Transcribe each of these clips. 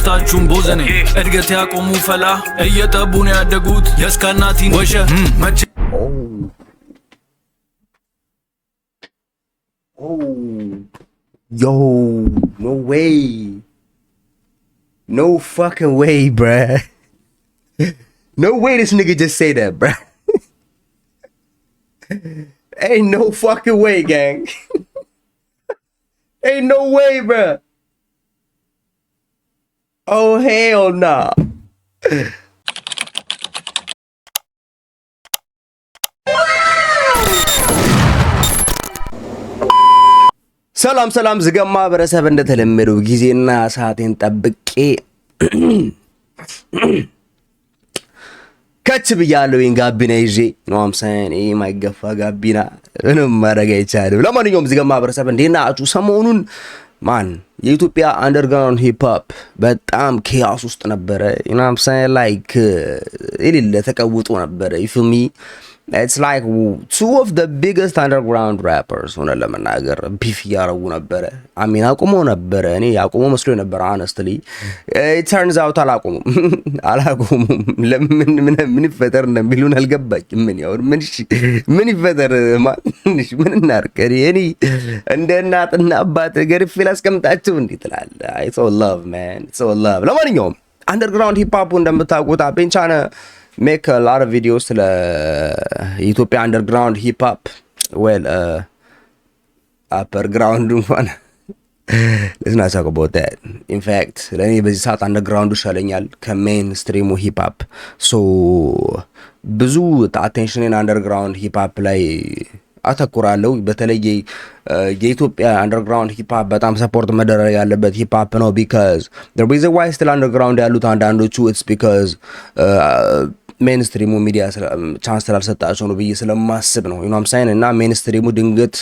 ሶስታችሁም ቦዘኔ እድገት ያቆሙ ፈላ እየጠቡ ነው ያደጉት የስካናቲን ወሸ መቼ Yo, no way. No fucking way, bruh. No way this nigga just say that, bruh. Ain't no fucking way, gang. Ain't no way, bruh. Oh, hell nah. ሰላም ዝገማ በረሰብ እንደተለመደው ጊዜና ሰዓቴን ጠብቄ ከች ብያለሁ። ይሄን ጋቢና ይዤ ነው አምሳን የማይገፋ ጋቢና ምንም ማድረግ አይቻልም። ለማንኛውም ዝገማ በረሰብ እንዴት ናችሁ? ሰሞኑን የኢትዮጵያ አንደርግራውንድ ሂፕ ሆፕ በጣም ኬያስ ውስጥ ነበረ። you know what I'm saying like የሌለ ተቀውጦ ነበረ ይፍሚ It's like two of the biggest underground rappers ሆነ ለመናገር ቢፍ ያረጉ ነበረ። አሚን አቁሞ ነበረ። እኔ ያቁሞ መስሎ ነበር honestly. It turns out አላቁሙም። ምን ይፈጠር እንደሚሉን አልገባኝም። ምን ይፈጠር ምን እናርቅ? እኔ እንደ እናትና አባት ገርፌ ላስቀምጣቸው እንዴ ትላለህ? It's all love man. It's all love. ለማንኛውም underground hip hop እንደምታውቁት አቤንቻነ make a lot of videos to the Ethiopia underground hip hop. Well, upper ground one. Let's not talk about that. In fact, let me be sat underground shallanyal mainstream hip hop. So ብዙ attention in underground hip hop ላይ አተኩራለሁ። በተለይ የኢትዮጵያ አንደርግራውንድ ሂፕ ሆፕ በጣም ሰፖርት መደረግ ያለበት ሂፕ ሆፕ ነው because the reason why still underground ያሉት አንዳንዶቹ it's because ሜንስትሪሙ ሚዲያ ቻንስ ስላልሰጣቸው ነው ብዬ ስለማስብ ነው። you know what I'm saying እና ሜንስትሪሙ ድንገት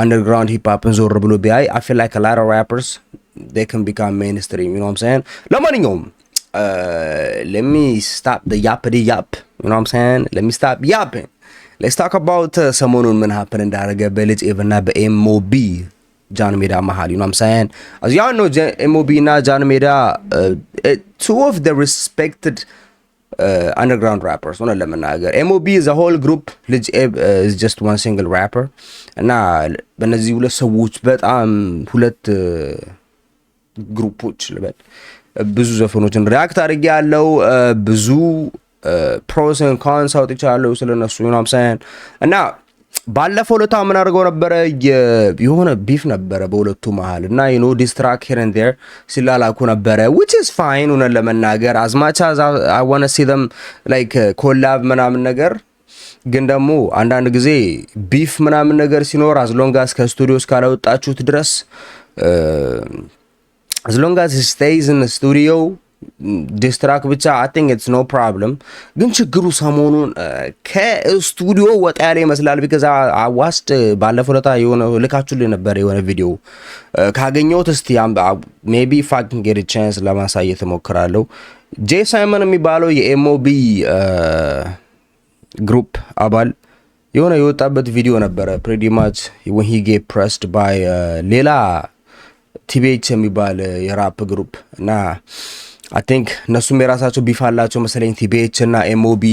አንደርግራውንድ ሂፕ ሆፕን ዞር ብሎ ቢያይ I feel like a lot of rappers they can become mainstream. You know what I'm saying? ለማንኛውም let me stop the yappity yap. You know what I'm saying? Let me stop yapping. Let's talk about ሰሞኑን ምን happen እንዳደረገ በልጅ ኤቭና በኤምኦቢ ጃን ሜዳ መሃል. You know what I'm saying? As y'all know ኤምኦቢ እና ጃን ሜዳ two of the respected underground rappers ሆነ ለመናገር ኤምኦቢ is a whole group ልጅ ኤብ is just one single rapper እና በእነዚህ ሁለት ሰዎች በጣም ሁለት ግሩፖች ልበል ብዙ ዘፈኖችን ሪያክት አድርጌ ያለው ብዙ pros and cons አውጥቻለሁ ስለነሱ. you know what I'm saying እና ባለፈው ለታ ምን አድርገው ነበረ የሆነ ቢፍ ነበረ በሁለቱ መሃል እና you know this track here and there ሲላላኩ ነበረ which is fine ሆነ ለመናገር as much as I want to see them like collab ምናምን ነገር ግን ደግሞ አንዳንድ ጊዜ ቢፍ ምናምን ነገር ሲኖር as long as ከስቱዲዮ እስካላወጣችሁት ድረስ as long as it stays in the studio ዲስትራክ ብቻ I think it's no problem. ግን ችግሩ ሰሞኑን ከስቱዲዮ ወጣ ያለ ይመስላል because I watched ባለፈው ለታ የሆነ ልካችሁልኝ ነበር የሆነ ቪዲዮ ካገኘሁት እስቲ maybe if I can get a chance ለማሳየት እሞክራለሁ። ጄ ሳይመን የሚባለው የኤምኦቢ ግሩፕ አባል የሆነ የወጣበት ቪዲዮ ነበረ pretty much when he get pressed by ሌላ ቲቤች የሚባል የራፕ ግሩፕ እና I think እነሱም የራሳቸው ቢፍ አላቸው መሰለኝ ቲቤች እና ኤምኦቢ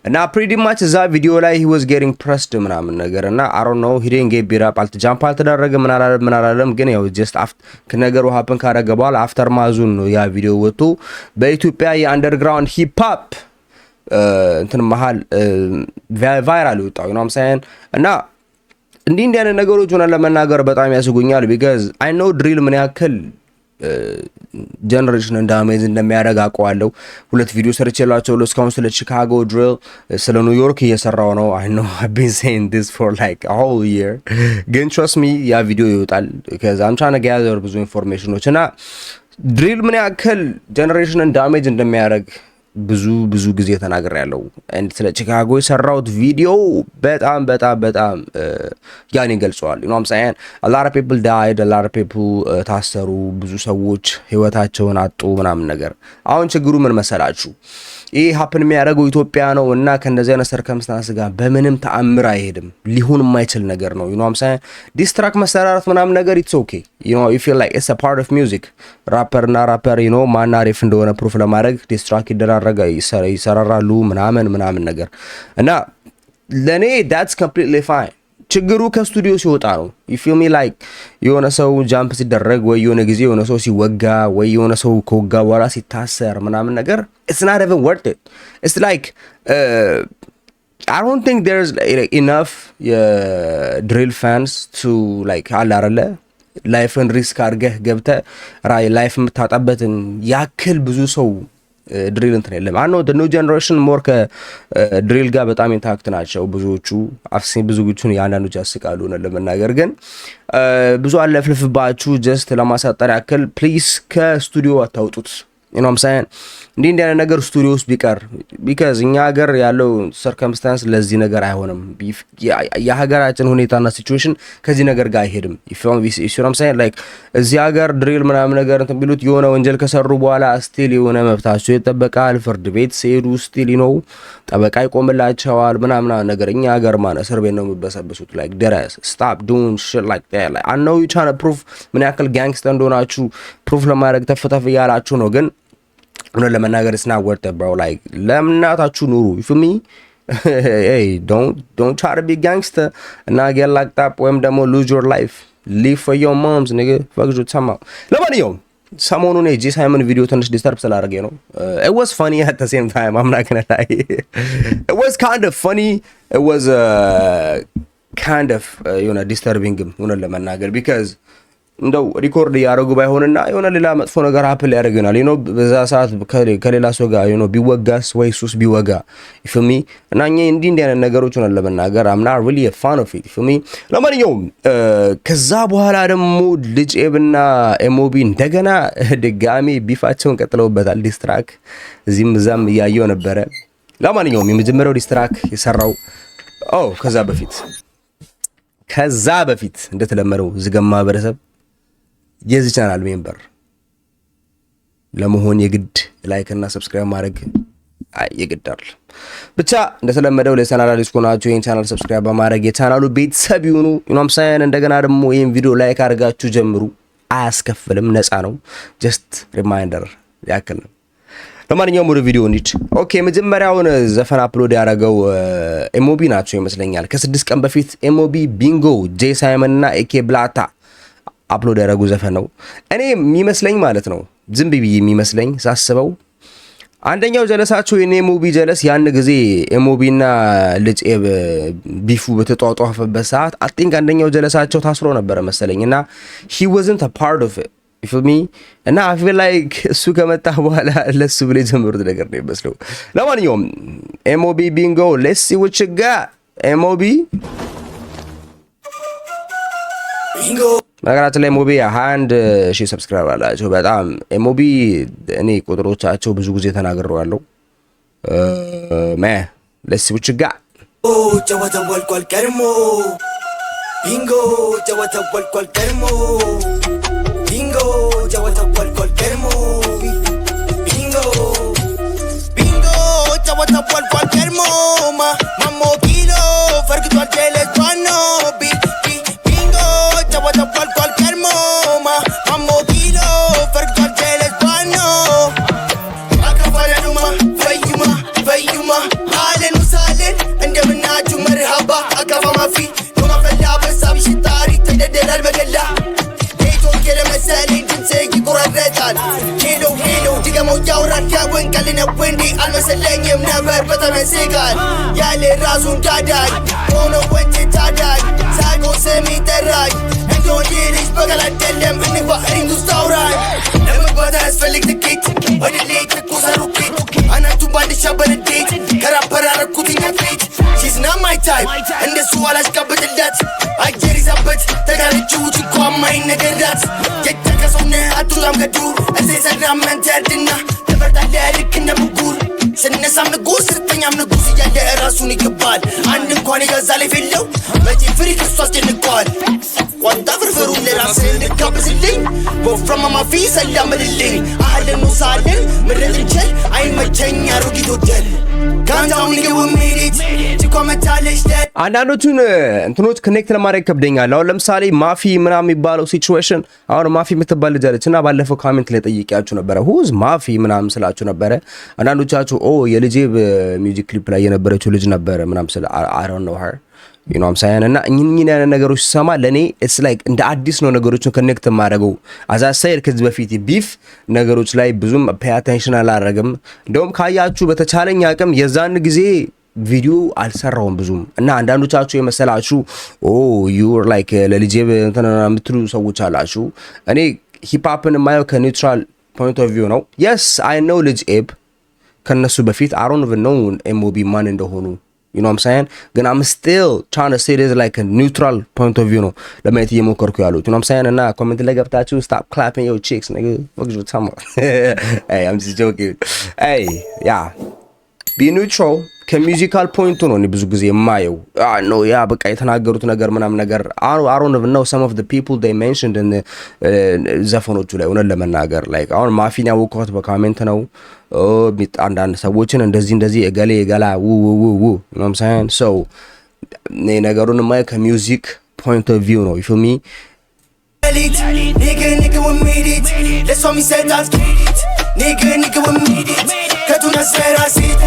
እና pretty much እዛ ቪዲዮ ላይ he was getting pressed ምናምን ነገር እና I don't know he didn't get beat up ጃምፕ አልተደረገ ምን አላለም ግን ያው just after ነገሩ happen ካደረገ በኋላ አፍተር ማዙን ነው ያ ቪዲዮ ወጥቶ በኢትዮጵያ የአንደርግራውንድ ሂፕ ሆፕ እንትን መሃል ቫይራል ወጣው. you know what I'm saying እና እንዲህ አይነት ነገሮች ሆነ ለመናገር በጣም ያስጉኛል because I know drill ምን ያክል ጀነሬሽን ዳሜጅ እንደሚያደርግ አውቀዋለሁ። ሁለት ቪዲዮ ሰርቼላችሁ እስካሁን ስለ ቺካጎ ድሪል ስለ ኒውዮርክ እየሰራው ነው. I know I've been saying this for like a whole year ግን trust me ያ ቪዲዮ ይወጣል because I'm trying to gather ብዙ ኢንፎርሜሽኖች እና ድሪል ምን ያክል ጀነሬሽን ዳሜጅ እንደሚያደርግ ብዙ ጊዜ ተናግሬያለሁ። ስለ ቺካጎ የሰራውት ቪዲዮ በጣም ያን ይገልጸዋል. you know what I'm saying a lot of people died, a lot of people ታሰሩ፣ ብዙ ሰዎች ህይወታቸውን አጡ ምናምን ነገር። አሁን ችግሩ ምን መሰላችሁ? ይሄ ሀፕን የሚያደርገው ኢትዮጵያ ነው እና ከእንደዚህ አይነት ሰርከምስታንስ ጋር በምንም ተአምር አይሄድም። ሊሆን የማይችል ነገር ነው። ዩ ኖ አም ሳይን ዲስትራክ መሰራራት ምናምን ነገር ኢትስ ኦኬ ዩ ኖ ዩ ፊል ላይክ ኢትስ አ ፓርት ኦፍ ሚውዚክ። ራፐር እና ራፐር ዩ ኖ ማን አሪፍ እንደሆነ ፕሩፍ ለማድረግ ዲስትራክ ይሰራራሉ ምናምን ነገር እና ለኔ that's completely fine። ችግሩ ከስቱዲዮ ሲወጣ ነው። you feel me like የሆነ ሰው ጃምፕ ሲደረግ ወይ የሆነ ጊዜ የሆነ ሰው ሲወጋ ወይ የሆነ ሰው ከወጋ በኋላ ሲታሰር ምናምን ነገር it's not even worth it. It's like I don't think there's enough drill fans to like አላረለ ላይፍን ሪስክ አድርገህ ገብተህ ላይፍ የምታጣበትን ያክል ብዙ ሰው ድሪል እንትን የለም። አኖ the new generation more ከድሪል ጋር በጣም ኢንታክት ናቸው ብዙዎቹ። አፍሲን ብዙዎቹን ያንዳንዶች ያስቃሉ ነው ለመናገር ግን ብዙ አለፍልፍባችሁ ጀስት ለማሳጠር ያክል ፕሊዝ ከስቱዲዮ አታውጡት። you know what I'm saying እንዲህ አይነት ነገር ስቱዲዮ ውስጥ ቢቀር because እኛ ሀገር ያለው ሰርከምስታንስ ለዚህ ነገር አይሆንም። የሀገራችን ሁኔታና ሲቹዌሽን ከዚህ ነገር ጋር አይሄድም። you know what I'm saying like እዚህ ሀገር ድሪል ምናምን ነገር እንትን ቢሉት የሆነ ወንጀል ከሰሩ በኋላ ስቲል የሆነ መብታቸው ይጠበቃል። ፍርድ ቤት ሲሄዱ ስቲል you know ጠበቃ ይቆምላቸዋል ምናምን ነገር። እኛ ሀገር ማን እስር ቤት ነው የሚበሰብሱት። like ደረስ stop doing shit like that. like I know you trying to prove ምን ያክል ጋንግስተር እንደሆናችሁ ፕሩፍ ለማድረግ ተፈተፍ ያላችሁ ነው ግን ነው ለመናገር it's not worth it bro. like ለምናታችሁ ኑሩ you feel me hey don't try to be gangster and not get locked up ወይም ደግሞ lose your life. live for your moms nigga fuck you talking about. ለማንኛውም ሰሞኑን ጂ ሳይመን ቪዲዮ ትንሽ ዲስተርብ ስላደረገ ነው it was funny at the same time I'm not gonna lie it was kind of funny it was kind of you know disturbing ሆነ ለመናገር because እንደው ሪኮርድ ያደረጉ ባይሆንና የሆነ ሌላ መጥፎ ነገር አፕል ያደርገናል you know በዛ ሰዓት ከሌላ ሰው ጋር you know ቢወጋስ ወይ ሱስ ቢወጋ you feel me እና እንዲህ አይነት ነገሮች ሆነ ለመናገር I'm not really a fan of it you feel me። ለማንኛውም ከዛ በኋላ ደግሞ ልጅ ኤብና ኤሞቢ እንደገና ድጋሚ ቢፋቸውን ቀጥለውበታል። ዲስትራክ እዚህም እዛም እያየው ነበረ። ለማንኛውም የመጀመሪያው ዲስትራክ የሰራው ከዛ በፊት እንደተለመደው ዝገማ ማህበረሰብ የዚህ ቻናል ሜምበር ለመሆን የግድ ላይክ እና ሰብስክራይብ ማድረግ የግድ አይደል። ብቻ እንደተለመደው ለቻናል አዲስ ከሆናችሁ ይሄን ቻናል ሰብስክራይብ በማድረግ የቻናሉ ቤተሰብ ይሁኑ you know what I'm saying። እንደገና ደግሞ ይሄን ቪዲዮ ላይክ አድርጋችሁ ጀምሩ። አያስከፍልም፣ ነፃ ነው። ጀስት ሪማይንደር ያክል ነው። ለማንኛውም ወደ ቪዲዮ እንሂድ። ኦኬ መጀመሪያውን ዘፈን አፕሎድ ያደረገው ኤሞቢ ናቸው ይመስለኛል። ከ6 ቀን በፊት ኤሞቢ ቢንጎ ጄ ሳይመን እና ኤኬ ብላታ አፕሎድ ያደረጉ ዘፈን ነው። እኔ የሚመስለኝ ማለት ነው ዝም ብዬ የሚመስለኝ ሳስበው አንደኛው ጀለሳቸው የኔ ኤሞቢ ጀለስ ያን ጊዜ ኤሞቢና ልጅ ኤብ ቢፉ በተጧጧፈበት ሰዓት I think አንደኛው ጀለሳቸው ታስሮ ነበር መሰለኝና he wasn't a part of it you feel me እና I feel like እሱ ከመጣ በኋላ ለሱ ብለ ጀምሩት ነገር ነው ይመስለው። ለማንኛውም ኤሞቢ ቢንጎ let's see what you got ኤሞቢ ቢንጎ። ነገራችን ላይ ኤሞቢ 21,000 ሰብስክራይበር አላቸው። በጣም ኤሞቢ እኔ ቁጥሮቻቸው ብዙ ጊዜ ተናግሬዋለሁ። let's see what you got ጨዋታ ወልቋል ቀርሞ ቢንጎ ጨዋታ ወልቋል ቀርሞ ቢንጎ ጨዋታ ወልቋል ቀርሞ ቢንጎ ጨዋታ ወልቋል ቀርሞ ማሞ ኪሎ ፈርግቷል ጀለቷኖ ቢንጎ ጨዋታ ወልቋል ቀርሞ ማሞ ኪሎ ፈርግቷል ጀለቷኖ አካፋለኑማ ፈዩማ አለን ውሳለን እንደምናችሁ መርሃባ አካፋ ማፊ ኖማፈላ በሳቢ ሽጣሪ ተደደላል በገላ ለመሰለኝ ድምፄ ይቆራረጣል ሄሎ ድገመው ያውራል ያወንቀል ነው እንዴ አልመሰለኝም ነበር በተመስጋል ያለ ራሱን ዳዳኝ ሆኖ ወንጭ ታዳኝ ሳቆ ስም ይጠራኝ እንደወንድ ልጅ በቀል አይደለም እንግባ ሪንግ ውስጥ አውራኝ ለመግባት አያስፈልግ ትኬት ወደ ላይ ትኩስ ሩኬት አናቱን ባንድሻ በንዴት ከራፐር አረኩትኛ ፌት she's not my type እንደሱ አላስቀብጥላት አየር ይዛበት ተጋርጅውት እኮ ማይነገራት የተከሰውነ አቱላም ከዱር እዚህ ሰላም መንተርድና ተፈርዳለህ ልክ እንደ ብጉር ስነሳም ንጉስ ስተኛም ንጉስ እያለ ራሱን ይገባል። አንድ እንኳን የገዛ ላይ ፌለው መቼ ፍሪ ከሱ አስደንቀዋል። ቋንጣ ፍርፍሩን ለራስህ ልጋብዝልኝ ወፍራማ ማፊ ሰላም በልልኝ አህልን ውሳልን ምድር እንችል አይን አንዳንዶቹን እንትኖች ኮኔክት ለማድረግ ከብደኛል። አሁን ለምሳሌ ማፊ ምናምን የሚባለው ሲቹዌሽን አሁን ማፊ የምትባል ልጅ አለች እና ባለፈው ካሜንት ላይ ጠይቂያችሁ ነበረ ሁዝ ማፊ ምናምን ስላችሁ ነበረ። አንዳንዶቻችሁ ኦ የልጄ በሚውዚክ ክሊፕ ላይ የነበረችው ልጅ ነበረ ምናምን ስለ I don't know her you know what I'm saying እና እኚህን ያነ ነገሮች ሰማ ለኔ it's like እንደ አዲስ ነው ነገሮችን ኮኔክት ማድረገው አዛሳይር ከዚህ በፊት ቢፍ ነገሮች ላይ ብዙም pay attention አላረግም። እንደውም ካያችሁ በተቻለኝ አቅም የዛን ጊዜ ቪዲዮ አልሰራውም ብዙም እና አንዳንዶቻችሁ የመሰላችሁ ኦ you are like ለልጄ እንትና የምትሉ ሰዎች አላችሁ። እኔ ሂፕ ሆፕን ማየው ከኒውትራል ፖይንት ኦፍ ቪው ነው። yes I know ልጅ ኤብ ከነሱ በፊት I don't even know MOB ማን እንደሆኑ you know what I'm saying ግን I'm still trying to say this like a neutral point of view ነው ለማየት እየሞከርኩ ያሉት you know what I'm saying እና ኮሜንት ላይ ገብታችሁ stop clapping your cheeks nigga what you talking about hey I'm just joking hey yeah be neutral ከሙዚካል ፖይንቱ ነው ብዙ ጊዜ የማየው ነው ያ በቃ የተናገሩት ነገር ምናምን ነገር I don't even know some of the people they mentioned in ዘፈኖቹ ላይ ሆነ ለመናገር like አሁን ማፊን ያወቀሁት በኮሜንት ነው አንዳንድ ሰዎችን እንደዚህ እገሌ እገላ ው you know what I'm saying so ነገሩን የማየው ከሙዚክ point of view ነው you feel me nigga we made it let's all me say that nigga we made it katuna sera sit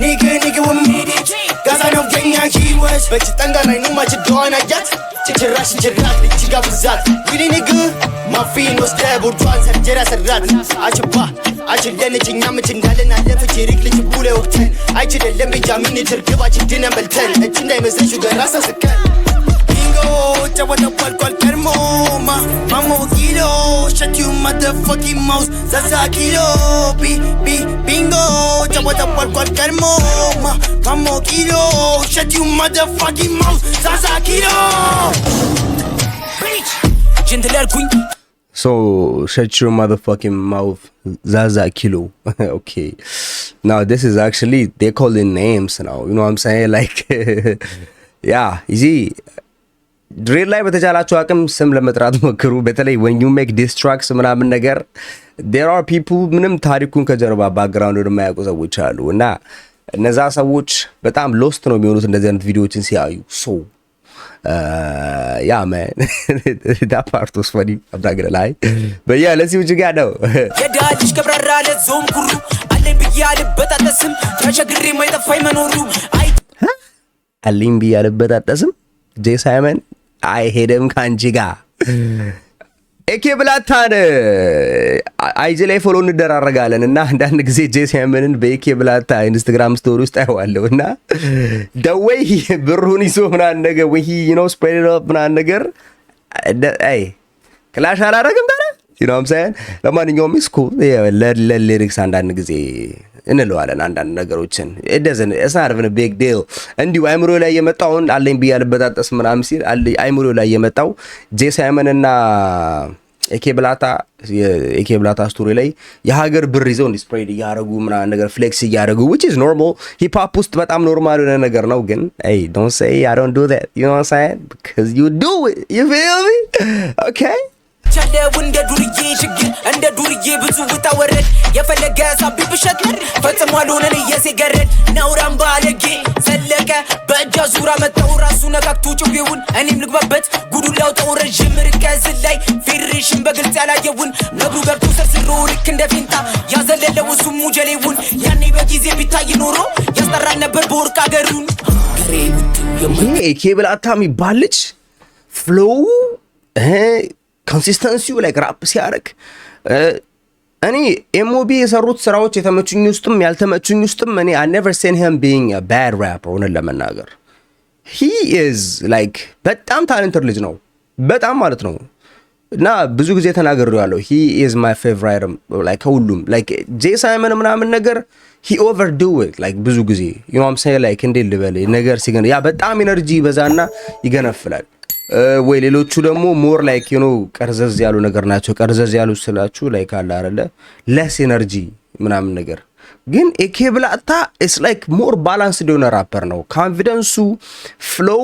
nigga we made it gaza no genya keywords but tanga na numa chidona yet chichirash chirat chiga bizat really nigga my feet no stable twice and jera sarat achba achidene chinyam chindalena lefu chirik lich bule okten achide lembe jamini tirgiba chidina belten echinda imeze sugar rasa sakal Chawada cual termoma Mamo kilo Shut you motherfucking mouse Zaza kilo Bingo Chawada cual termoma Mamo kilo Shut you motherfucking mouse Zaza kilo Bitch Gentler queen So shut your motherfucking mouth Zaza kilo Okay now this is actually they calling names now you know what I'm saying like yeah you see ድሬድ ላይ በተቻላችሁ አቅም ስም ለመጥራት ሞክሩ በተለይ when you make diss tracks ምናምን ነገር there are people ምንም ታሪኩን ከጀርባ ባክግራውንድ የማያውቁ ሰዎች አሉ እና እነዛ ሰዎች በጣም ሎስት ነው የሚሆኑት እንደዚህ አይነት ቪዲዮዎችን ሲያዩ so yeah man that part was funny I'm not gonna lie but yeah let's see what you got now የዳልሽ ከብራራ ለዞም ኩሩ አለኝ ብያለበት አጠስም ተቸግሬ ማይጠፋይ መኖሩ አለኝ ብያለበት አጠስም ጄ ሳይመን አይሄድም ካንቺ ጋር ኤኬ ብላታን አይጂ ላይ ፎሎ እንደራረጋለን እና አንዳንድ ጊዜ ጄ ሳይመንን በኤኬ ብላታ ኢንስታግራም ስቶሪ ውስጥ አይዋለሁ እና ደወይ ብሩን ይዞ ምናምን ነገር ወይ you know spread it up ምናምን ነገር አይ ክላሽ አላረግም ታዲያ you know what I'm saying ለማንኛውም is cool ለሊሪክስ አንዳንድ ጊዜ እንለዋለን አንዳንድ ነገሮችን it doesn't it's not even a big deal እንዲሁ አይምሮ ላይ የመጣውን አለኝ ብያለበት አጠስ ምናምን ሲል አይምሮ ላይ የመጣው ጄ ሳይመን እና ኤኬ ብላታ ስቶሪ ላይ የሀገር ብር ይዘው ስፕሬድ እያደረጉ ምናምን ነገር ፍሌክስ እያደረጉ which is normal ሂፕ ሆፕ ውስጥ በጣም ኖርማል የሆነ ነገር ነው ግን hey don't say I don't do that you know what I'm saying because you do it you feel me okay ቻለው እንደ ዱርዬ ችግር እንደ ዱርዬ ብዙ ወጣወረድ የፈለገ ሳቢ ብሸጥር ፈጽሞ አልሆነን እየሰገረድ ነውራም ባለጌ ዘለቀ በእጃ ዙራ መጣው ራሱ ነካክቶ ጭውውን እኔም ልግባበት ጉዱላው ተወረጅ ምርከዝ ላይ ፊርሽን በግልጽ ያላየውን ነብሩ ገብቶ ሰርስሮ ልክ እንደ ፊንታ ያዘለለው ሱሙ ጀሌውን ያኔ በጊዜ ቢታይ ኖሮ ያስጠራል ነበር በወርቅ አገሩን ኤኬ ብላታ የሚባልች ፍሎው ኮንሲስተንሲው ላይክ ራፕ ሲያረግ እኔ ኤምኦቢ የሰሩት ስራዎች የተመቹኝ ውስጥም ያልተመቹኝ ውስጥም እኔ I never seen him being a bad rapper ሆነን ለመናገር he is like በጣም ታለንትድ ልጅ ነው በጣም ማለት ነው እና ብዙ ጊዜ ተናግሬዋለሁ he is my favorite like ሁሉም like ጄ ሳይመን ምናምን ነገር he overdo it like ብዙ ጊዜ you know what I'm saying like እንዴ ልበል ነገር ሲገን ያ በጣም ኢነርጂ ይበዛና ይገነፍላል ወይ ሌሎቹ ደግሞ ሞር ላይክ you know ቀርዘዝ ያሉ ነገር ናቸው ቀርዘዝ ያሉ ስላችሁ ላይክ አለ አይደለ less energy ምናምን ነገር ግን ኤኬ ብላታ is like more balanced የሆነ ራፐር ነው ኮንፊደንሱ ፍሎው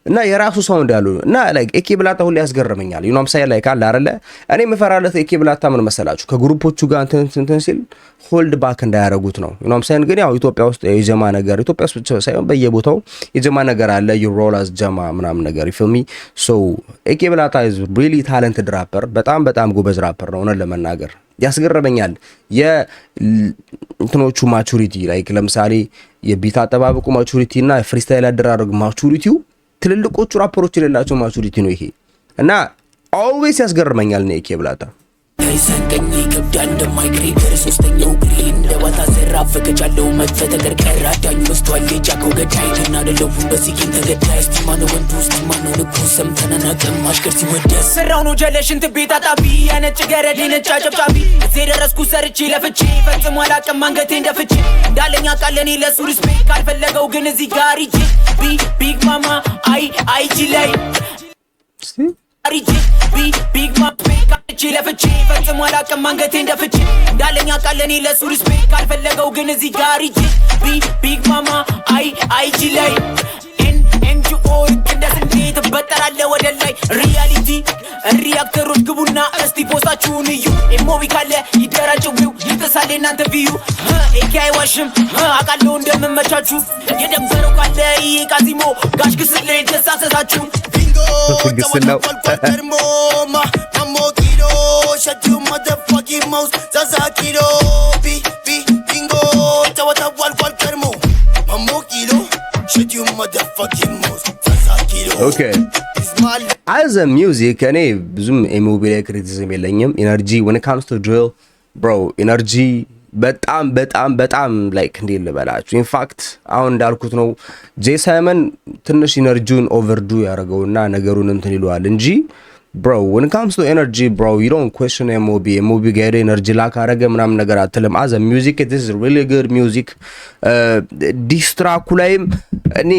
እና የራሱ ሳውንድ ያለው እና ላይክ ኤኬ ብላታ ሁሉ ያስገርመኛል። ዩ ኖ ሳይ ላይክ አለ አይደለ እኔ የምፈራለት ኤኬ ብላታ ምን መሰላችሁ ከግሩፖቹ ጋር እንትን ሲል ሆልድ ባክ እንዳያረጉት ነው። ዩ ኖ ሳይን ግን ያው ኢትዮጵያ ውስጥ የጀማ ነገር ኢትዮጵያ ውስጥ ብቻ ሳይሆን በየቦታው የጀማ ነገር አለ። ዩ ሮል አስ ጀማ ምናምን ነገር ይፈልሚ ሶ ኤኬ ብላታ ኢዝ ሪሊ ታለንትድ ራፐር በጣም ጎበዝ ራፐር ነው። ለመናገር ያስገርመኛል የእንትኖቹ ማቹሪቲ ላይክ ለምሳሌ የቢት አጠባበቁ ማቹሪቲ እና ፍሪስታይል አደራረግ ማቹሪቲው ትልልቆቹ ራፐሮች የሌላቸው ማቹሪቲ ነው ይሄ እና ኦልዌይስ ያስገርመኛል ነው ኤኬ ብላታ ሰንቀኝ ይከብዳል እንደማይግሬገር ሶስተኛው ብሌን እንደዋታ ዘራፍ ከቻለው መጥፈተ ቀርቀር አዳኙ በስቷል የጫከው ገዳይ ተናደለው በሲኪን ተገዳይ እስቲማኖ ወንዱ እስቲማኖ ልኩ ሰምተናናቀም አሽከር ሲወደስ ስራው ነው ጀለሽን ትቤት አጣቢ ያነጭ ገረድ ነጭ አጨብጫቢ እዚህ ደረስኩ ሰርቼ ለፍቼ ፈጽሞ አላቅም አንገቴ እንደፍቼ እንዳለኛ ቃለኔ ለሱ ሪስፔክት ካልፈለገው ግን እዚህ ጋር ይጂ ቢግ ማማ አይጂ ላይ ቢግ ማማ ለፍቼ ፈጽሞ አላቅም አንገቴ እንደፍቼ እንዳለኛ ቃለኔ ለሱ ሪስፔክት ካልፈለገው ግን እዚህ ጋር ይጂ ቢግ ማማ አይጂ ላይ ኤንጂኦ እንደ ስንዴ ትበጠራለህ ወደ ላይ ሪያሊቲ ሪያክተሮች ግቡና እስቲ ፖስታችሁን እዩ ኤሞቢ ካለ ይደራጭው ይጥሳል እናንተ ቪዩ ኤኬ አይዋሽም አቃለው እንደምመቻችሁ የደበረው ካለ ይሄ ቃዚሞ ጋሽ ግስል ላይ ተሳሰሳችሁ ቢንጎ ግስለው shut you motherfucking mouth Zazakiro bingo tawata wal kermo mammo kilo shut you motherfucking mouth Zazakiro okay as a music እኔ ብዙም ኤሞቢ ላይ ክሪቲሲዝም የለኝም ኤነርጂ when it comes to drill bro ኤነርጂ በጣም ላይክ እንዴ ልበላችሁ ኢንፋክት አሁን እንዳልኩት ነው ጄ ሳይመን ትንሽ ኤነርጂውን ኦቨርዱ ያደርገውና ነገሩን እንትን ይሏል እንጂ bro when it comes to energy bro you don't question MOB ጋር ኤነርጂ ላክ አረገ ምናምን ነገር አትልም as a music it is really good music ዲስትራኩ ላይም እኔ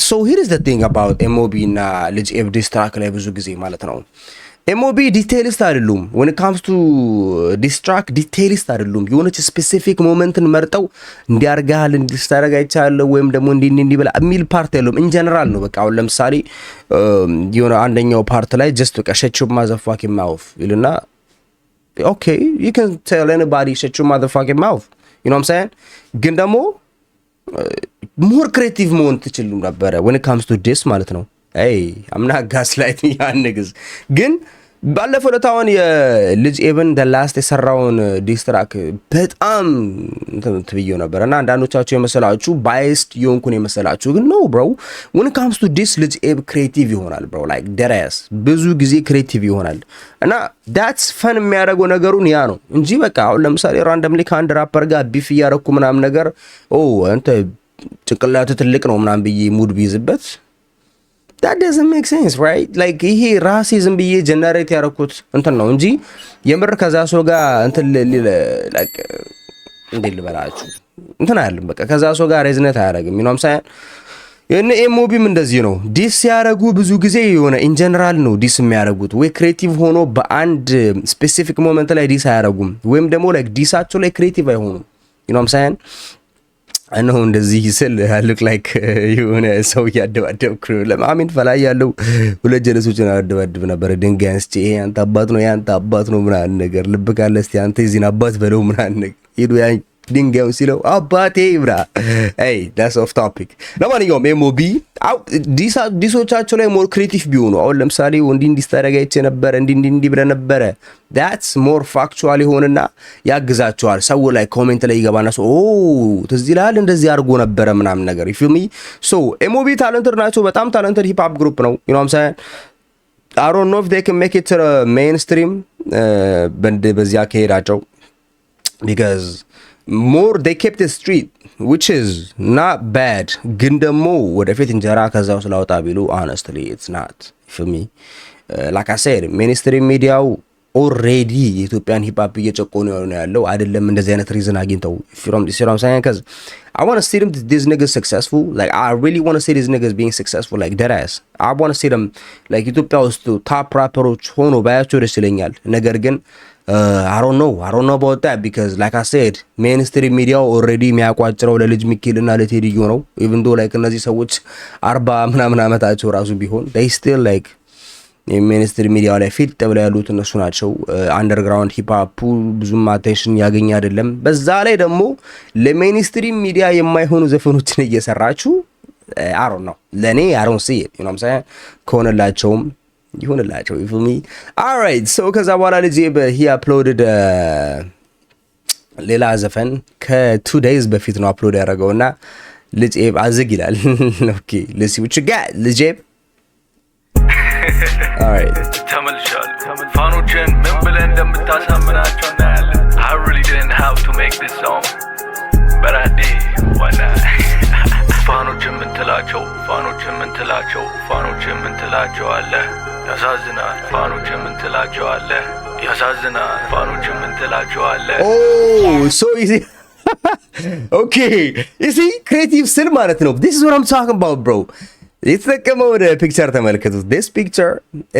so here is the thing about MOB እና ልጅ ኤፍ ዲስትራክ ላይ ብዙ ጊዜ ማለት ነው MOB ዲቴይሊስት አይደሉም when it comes to distract ዲቴይሊስት አይደሉም የሆነች ስፔሲፊክ ሞመንትን መርጠው እንዲያርጋል እንዲስተረጋ ይቻላል ወይም ደግሞ እንዲ በላ ሚል ፓርት ያለው in general ነው በቃ አሁን ለምሳሌ የሆነ አንደኛው ፓርት ላይ just በቃ shut your motherfucking mouth ይልና okay you can tell anybody shut your motherfucking mouth you know what I'm saying ግን ደግሞ more creative መሆን ትችሉ ነበር when it comes to this ማለት ነው hey I'm not gaslighting ያን ንግዝ ግን ባለፈው ለታውን የልጅ ኤቨን the last የሰራውን ዲስትራክ በጣም ትብየው ነበርና አንዳንዶቻችሁ የመሰላችሁ biased የሆንኩን የመሰላችሁ ግን no bro when it comes to this ልጅ ኤቭ creative ይሆናል bro like ደራስ ብዙ ጊዜ creative ይሆናል እና that's fun የሚያደርገው ነገሩን ያ ነው እንጂ በቃ አሁን ለምሳሌ randomly ከአንድ ራፐር ጋር ቢፍ ያረኩ ምናምን ነገር አንተ ጭንቅላቱ ትልቅ ነው ምናምን ብዬ ሙድ ቢይዝበት that doesn't make sense right like ይሄ ራሲዝም ብዬ ጀነሬት ያረኩት እንትን ነው እንጂ የምር ከዛ ሰው ጋር እንትን like እንዴ ልበላችሁ እንትን አይደለም በቃ ከዛ ሰው ጋር ሬዝነት አያረግም you know what I'm saying የነ ኤሞቢም እንደዚህ ነው ዲስ ያረጉ ብዙ ጊዜ የሆነ ኢን ጀነራል ነው ዲስ የሚያረጉት ወይ ክሬቲቭ ሆኖ በአንድ ስፔሲፊክ ሞመንት ላይ ዲስ አያረጉም ወይም ደግሞ like ዲሳቸው ላይ ክሬቲቭ አይሆኑም you know what I'm saying እነሆ እንደዚህ ስል look like የሆነ ሰው ያደባደብኩ ለማሚን ፈላይ ያለው ሁለት ጀለሶችን አደባደብ ነበር ድንጋይ አንስቼ ይሄ አንተ አባት ነው ያንተ አባት ነው ምናምን ነገር ልብ ካለ እስቲ አንተ እዚህን አባት በለው ምናምን ነገር ሄዶ ያ ድንጋዩ ሲለው አባቴ ብራ hey that's off topic ለማንኛውም ኤሞቢ ዲሶቻቸው ላይ ሞር ክሬቲቭ ቢሆኑ አሁን ለምሳሌ እንዲስተረጋይቼ ነበር እንዲ ብለ ነበር that's more factual ይሆንና ያግዛቸዋል ሰው ላይ ኮሜንት ላይ ይገባና ትዝ ይላል እንደዚህ አድርጎ ነበር ምናምን ነገር you feel me so ኤሞቢ ታለንትድ ናቸው በጣም ታለንትድ ሂፕ ሆፕ ግሩፕ ነው you know what I'm saying I don't know if they can make it to the mainstream በዚያ ከሄዳቸው because more they kept the street which is not bad ግን ደግሞ ወደፊት እንጀራ ከዛው ስላወጣ ቢሉ honestly it's not for me like I said mainstream media already የኢትዮጵያን ሂፕ ሆፕ እየጨቆኑ ነው ያለው አይደለም እንደዚህ አይነት ሪዝን አግኝተው from this I'm saying cuz I want to see them these niggas successful like I really want to see these niggas being successful like dead ass I want to see them like ኢትዮጵያ ውስጥ top rappers ሆኖ ባያቸው ደስ ይለኛል ነገር ግን I don't know about that because like I said mainstream media already የሚያቋጭረው ለልጅ ሚኪልና ለቴዲዮ ነው even though like እነዚህ ሰዎች 40 ምናምን አመታቸው ራሱ ቢሆን they still like የሚኒስትሪ ሚዲያ ላይ ፊት ተብለው ያሉት እነሱ ናቸው። አንደርግራውንድ ሂፕ ሆፕ ብዙም አቴንሽን ያገኝ አይደለም። በዛ ላይ ደግሞ ለሚኒስትሪ ሚዲያ የማይሆኑ ዘፈኖችን እየሰራችሁ I don't know ለኔ I don't see it you know what I'm saying ከሆነላቸውም ይሁንላቸው you feel me alright so ከዛ በኋላ ልጅ he uploaded ሌላ ዘፈን ከ2 days በፊት ነው አፕሎድ ያደረገውና ልጅ አዝግ ይላል okay let's see what you got ልጅ alright ተመልሻለሁ ፋኖችን ምን ብለን እንደምታሳምናቸው እናያለን I really didn't have to make this song but I did why not ፋኖችን ምን ትላቸው አለ ያሳዝናል ፋኖችን ምን ትላቸው አለ ያሳዝናል ፋኖችን ምን ትላቸው አለ oh so easy okay you see creative ስል ማለት ነው this is what I'm talking about bro የተጠቀመው ፒክቸር ተመልከቱት this picture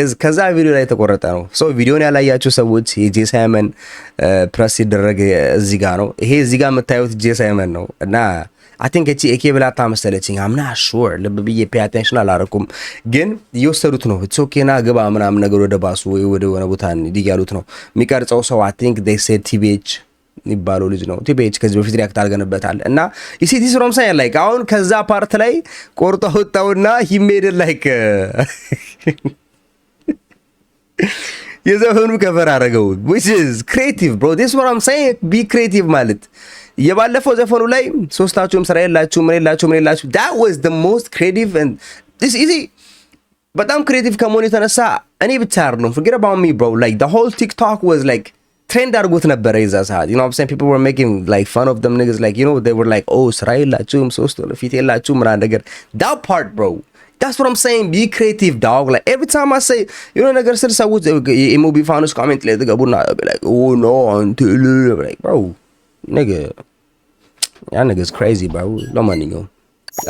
is ከዛ ቪዲዮ ላይ ተቆረጠ ነው so ቪዲዮን ያላያችሁ ሰዎች የጄ ሳይመን ፕረስ ይደረግ እዚህ ጋር ነው ይሄ እዚህ ጋር የምታዩት ጄ ሳይመን ነው እና I think it's AK ብላታ መሰለችኝ I'm not sure ለብብዬ pay attention አላረኩም ግን ይወሰዱት ነው it's okay ና ገባ ምናምን ነገር ወደ ባሱ ወይ ወደ ሆነ ቦታ እንዲያሉት ነው የሚቀርጸው ሰው I think they said TBH ይባለው ልጅ ነው TBH ከዚህ በፊት ሪአክት አድርገንበታል እና you see this is what I'm saying like አሁን ከዛ ፓርት ላይ ቆርጦ ወጣውና he made it like የዘፈኑ ከቨር አደረገው which is creative bro this is what I'm saying be creative ማለት የባለፈው ዘፈኑ ላይ ሶስታችሁም ስራ የላችሁ ምን የላችሁ that was the most creative and this easy በጣም creative ከመሆኑ የተነሳ እኔ ብቻ አይደለም forget about me bro like the whole TikTok was like trend አድርጎት ነበር የዛ ሰዓት you know what I'm saying people were making like fun of them niggas like you know they were like oh ስራ የላችሁም ሶስት ፊት የላችሁ ምናምን ነገር that part bro that's what I'm saying be creative dog like every time I say you know ነገር ስል ሰዎች ኢሞቢ ፋኖስ ኮሜንት ላይ ተገቡና like oh no until like bro nigga ያ nigga's crazy bro ለማንኛውም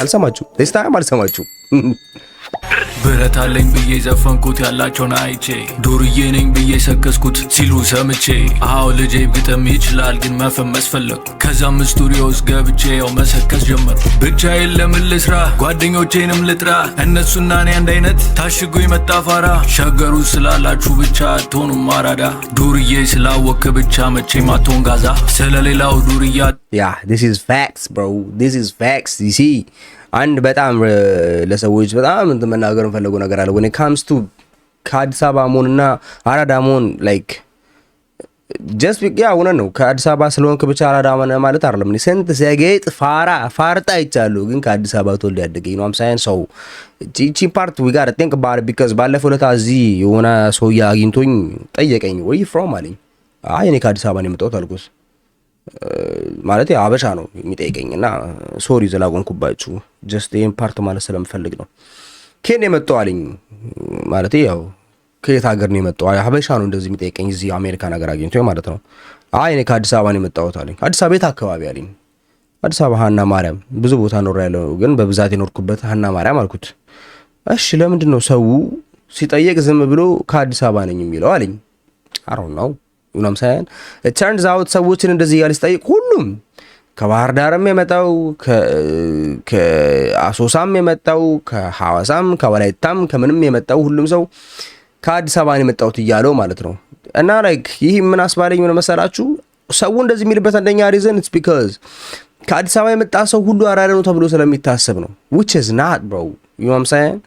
አልሰማችሁ this time አልሰማችሁ ብረት አለኝ ብዬ ዘፈንኩት ያላቸውን አይቼ ዱርዬ ነኝ ብዬ ሰከስኩት ሲሉ ሰምቼ አዎ ልጄ ግጥም ይችላል ግን መፈመስ ፈለኩ ከዛም ስቱዲዮ ውስጥ ገብቼ ያው መሰከስ ጀመርኩ ብቻዬን ለምን ልስራ ጓደኞቼንም ልጥራ እነሱና እኔ አንድ አይነት ታሽጎ የመጣ ፋራ ሸገሩ ስላላችሁ ብቻ አትሆኑም አራዳ ዱርዬ ስላወክ ብቻ መቼም አትሆን ጋዛ ስለሌላው ዱርያ yeah this is facts bro this is facts you see አንድ በጣም ለሰዎች በጣም እንደመናገር እንፈልገው ነገር አለ when it comes to ከአዲስ አበባ መሆንና አራዳ መሆን like just ያ ሆነ ነው ከአዲስ አበባ ስለሆንክ ብቻ አራዳ ማለት አይደለም እኔ ስንት ዘጌጥ ፋርጣ ይቻሉ ግን ከአዲስ አበባ ተወልዶ ያደገ ነው I'm saying so each part we got to think about it because ባለፈው ለታ እዚህ የሆነ ሰው ያግኝቶኝ ጠየቀኝ where you from አለኝ አይ እኔ ከአዲስ አበባ ነው የመጣሁት አልኩት ማለት አበሻ ነው የሚጠይቀኝና ሶሪ ዘላጎንኩባችሁ just in part ማለት ስለምፈልግ ነው ከኔ የመጣው አለኝ ማለት ያው ከየት ሀገር ነው የመጣው አበሻ ነው እንደዚህ የሚጠይቀኝ እዚህ አሜሪካ ነገር አግኝቶ ማለት ነው አይ እኔ ከአዲስ አበባ ነው የመጣሁት አለኝ አዲስ አበባ ቤት አካባቢ አለኝ አዲስ አበባ ሀና ማርያም ብዙ ቦታ ኖር ያለው ግን በብዛት የኖርኩበት ሀና ማርያም አልኩት እሺ ለምንድን ነው ሰው ሲጠየቅ ዝም ብሎ ከአዲስ አበባ ነኝ የሚለው አለኝ I don't know you know what I'm saying it turns out ሰዎችን እንደዚህ ያለ ሲጠይቅ ሁሉም ከባህር ዳርም የመጣው ከአሶሳም የመጣው ከሐዋሳም ከወላይታም ከምንም የመጣው ሁሉም ሰው ከአዲስ አበባ ነው የመጣው ይያለው ማለት ነው እና like ይሄ ምን አስባለኝ ምን መሰላችሁ ሰው እንደዚህ የሚልበት አንደኛ reason it's because ከአዲስ አበባ የመጣ ሰው ሁሉ አራዳ ነው ተብሎ ስለሚታሰብ ነው which is not bro you know what I'm saying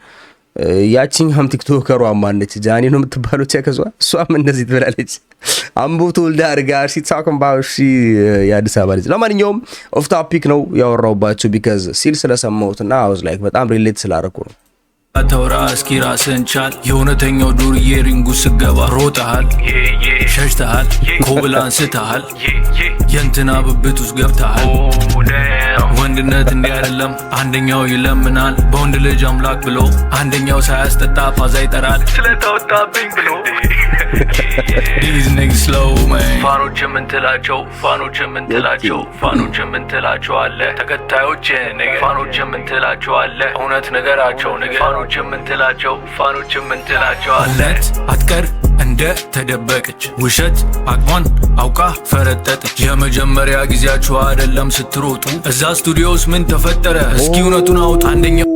ያቺኛም ቲክቶከሯ ማነች ጃኒ ነው የምትባለው ቸከሷ እሷም እንደዚህ ትበላለች አምቦ ተወልዳ አርጋ she talking about she የአዲስ አበባ ልጅ ለማንኛውም ኦፍ ቶፒክ ነው ያወራውባችሁ because ሲል ስለሰማሁትና I was like በጣም ሪሌት ስላደረኩ ነው አተውራ እስኪ ራስን ቻል የእውነተኛው ዱርዬ ሪንጉ ስገባ ሮጠሃል ሸሽተሃል ኮብላን ስተሃል የእንትና ብብት ውስጥ ገብተሃል ወንድነት እንዲህ አይደለም አንደኛው ይለምናል በወንድ ልጅ አምላክ ብሎ አንደኛው ሳያስጠጣ ፋዛ ይጠራል ስለተወጣብኝ ብሎ these niggas slow man ፋኖች ምን ትላቸው አለ ተከታዮች ፋኖች ምን ትላቸው አለ እውነት ነገራቸው ፋኖች ምን ትላቸው አለ እውነት እንደ ተደበቀች ውሸት አቅሟን አውቃ ፈረጠጠች። የመጀመሪያ ጊዜያችሁ አይደለም ስትሮጡ እዛ ስቱዲዮስ ምን ተፈጠረ? እስኪ እውነቱን አውጡ። አንደኛው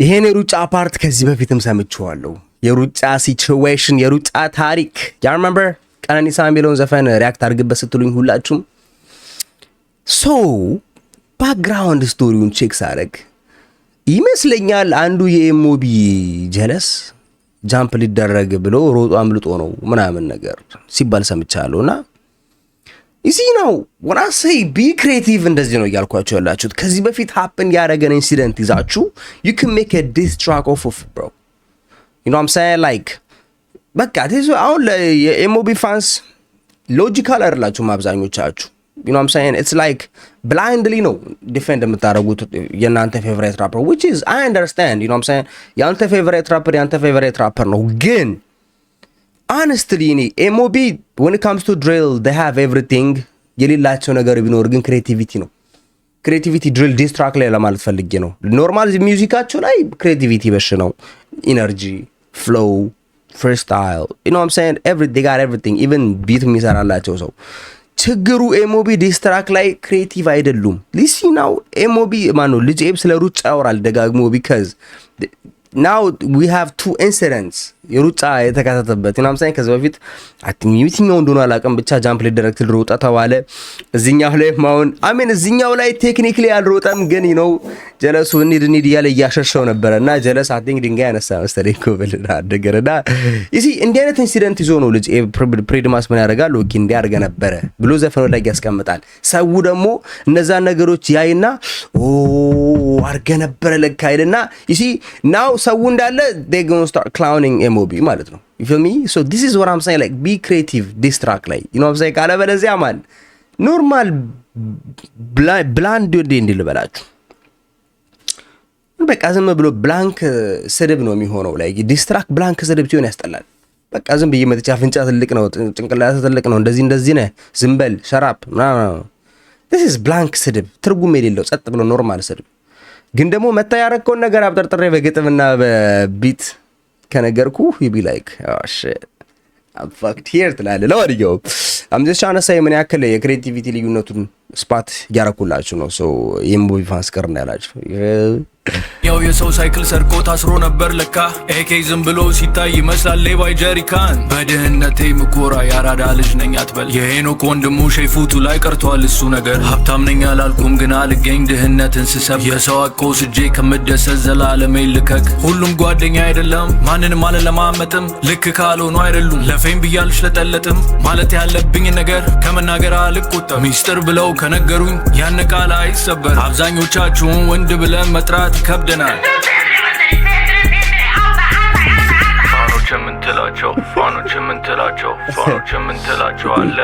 ይሄን የሩጫ ፓርት ከዚህ በፊትም ሰምቼዋለሁ። የሩጫ ሲቹዌሽን፣ የሩጫ ታሪክ ያ ሪሜምበር ቀነኒሳ የሚለውን ዘፈን ሪያክት አድርግበት ስትሉኝ ሁላችሁም ሶ ባክግራውንድ ስቶሪውን ቼክ ሳደርግ ይመስለኛል አንዱ የኤሞቢ ጀለስ ጃምፕ ሊደረግ ብሎ ሮጦ አምልጦ ነው ምናምን ነገር ሲባል ሰምቻለሁ። እና እዚህ ነው ወና ሰይ ቢ ክሬቲቭ እንደዚህ ነው እያልኳቸው ያላችሁት። ከዚህ በፊት ሀፕን ያደረገን ኢንሲደንት ይዛችሁ you can make a diss track off of bro, you know what I'm saying? like በቃ አሁን የኤሞቢ ፋንስ ሎጂካል አይደላችሁም አብዛኞቻችሁ። you know what I'm saying? it's like blindly ነው ዲፌንድ የምታደርጉት የናንተ ፌቨራይት ራፐር, which is I understand, you know what I'm saying? ያንተ ፌቨራይት ራፐር ነው። ግን honestly እኔ ኤሞቢ when it comes to drill they have everything የሌላቸው ነገር ቢኖር ግን ክሬቲቪቲ ነው። ክሬቲቪቲ ድሪል ዲስ ትራክ ላይ ለማለት ፈልጌ ነው። ኖርማል ሚውዚካቸው ላይ ክሬቲቪቲ በሽ ነው። ኢነርጂ ፍሎው ፍሪስታይል you know what I'm saying? they got everything, even ቢት የሚሰራላቸው ሰው። ችግሩ ኤሞቢ ዲስትራክ ላይ ክሬቲቭ አይደሉም። ሊሲናው ኤሞቢ ማነው ልጅ ኤብ ስለ ሩጫ ያወራል ደጋግሞ because now we have two incidents የሩጫ የተካተተበት you know what I'm saying? ከዚህ በፊት የትኛው እንደሆነ አላውቅም ብቻ ጃምፕ ሊደረግ ሮጣ ተባለ። እዚህኛው ላይ ማውን አሜን እዚህኛው ላይ ቴክኒክሊ አልሮጠም ግን you know ጀለሱ እንሂድ እያለ እያሸሸው ነበረና ጀለስ አይ ቲንክ ድንጋይ ያነሳ መሰለኝ ኮብልና አደገረና እሺ እንዲህ አይነት ኢንሲደንት ይዞ ነው ልጅ ፕሪድማስ ምን ያደርጋል ኦኬ እንዲህ አድርገ ነበረ ብሎ ዘፈኑ ላይ ያስቀምጣል። ሰው ደግሞ እነዛ ነገሮች ያይና ኦ አድርገ ነበረ ለካ አይደልና እሺ now ሰው እንዳለ they going to start clowning ኤሞቢ ማለት ነው። you feel me? so this is what I'm saying, like be creative this track ላይ you know what I'm saying? ካለበለዚያ ማን ኖርማል ብላንድ እንዲህ ልበላችሁ በቃ ዝም ብሎ ብላንክ ስድብ ነው የሚሆነው። ላይ ዲስትራክ ብላንክ ስድብ ሲሆን ያስጠላል። በቃ ዝም ብዬ መጥቻ አፍንጫ ትልቅ ነው ጭንቅላት ትልቅ ነው እንደዚህ ነህ ዝም በል ሸራፕ ምናምን this is blank ስድብ ትርጉም የሌለው ጸጥ ብሎ ኖርማል ስድብ። ግን ደግሞ መታ ያረከውን ነገር አብጠርጥሬ በግጥምና በቢት ከነገርኩ you be like oh shit I'm fucked here ትላለህ። ለወዲያው I'm just trying to say ምን ያክል የክሬቲቪቲ ልዩነቱን ስፓት ያረኩላችሁ ነው። ሶ ኤሞቢ ፋንስ ከርና ያላችሁ ያው የሰው ሳይክል ሰርቆ ታስሮ ነበር ለካ ኤኬ ዝም ብሎ ሲታይ ይመስላል ሌባይ ጀሪካን። በድህነቴ ምኮራ ያራዳ ልጅ ነኝ አትበል የሄኖክ ወንድሙ ሼፉቱ ላይ ቀርቷል እሱ ነገር። ሀብታም ነኝ አላልኩም ግን አልገኝ ድህነትን ስሰብ የሰው አቆ ስጄ ከምደሰት ዘላለሜ ልከክ። ሁሉም ጓደኛ አይደለም ማንንም አልለማመጥም ልክ ካልሆኑ አይደሉም ለፌም ብያልሽ ለጠለጥም ማለት ያለብኝ ነገር ከመናገር አልቆጠም። ሚስጥር ብለው ከነገሩኝ ያን ቃል አይሰበር። አብዛኞቻችሁን ወንድ ብለን መጥራት ይከብደናል። ፋኖች የምንትላቸው አለ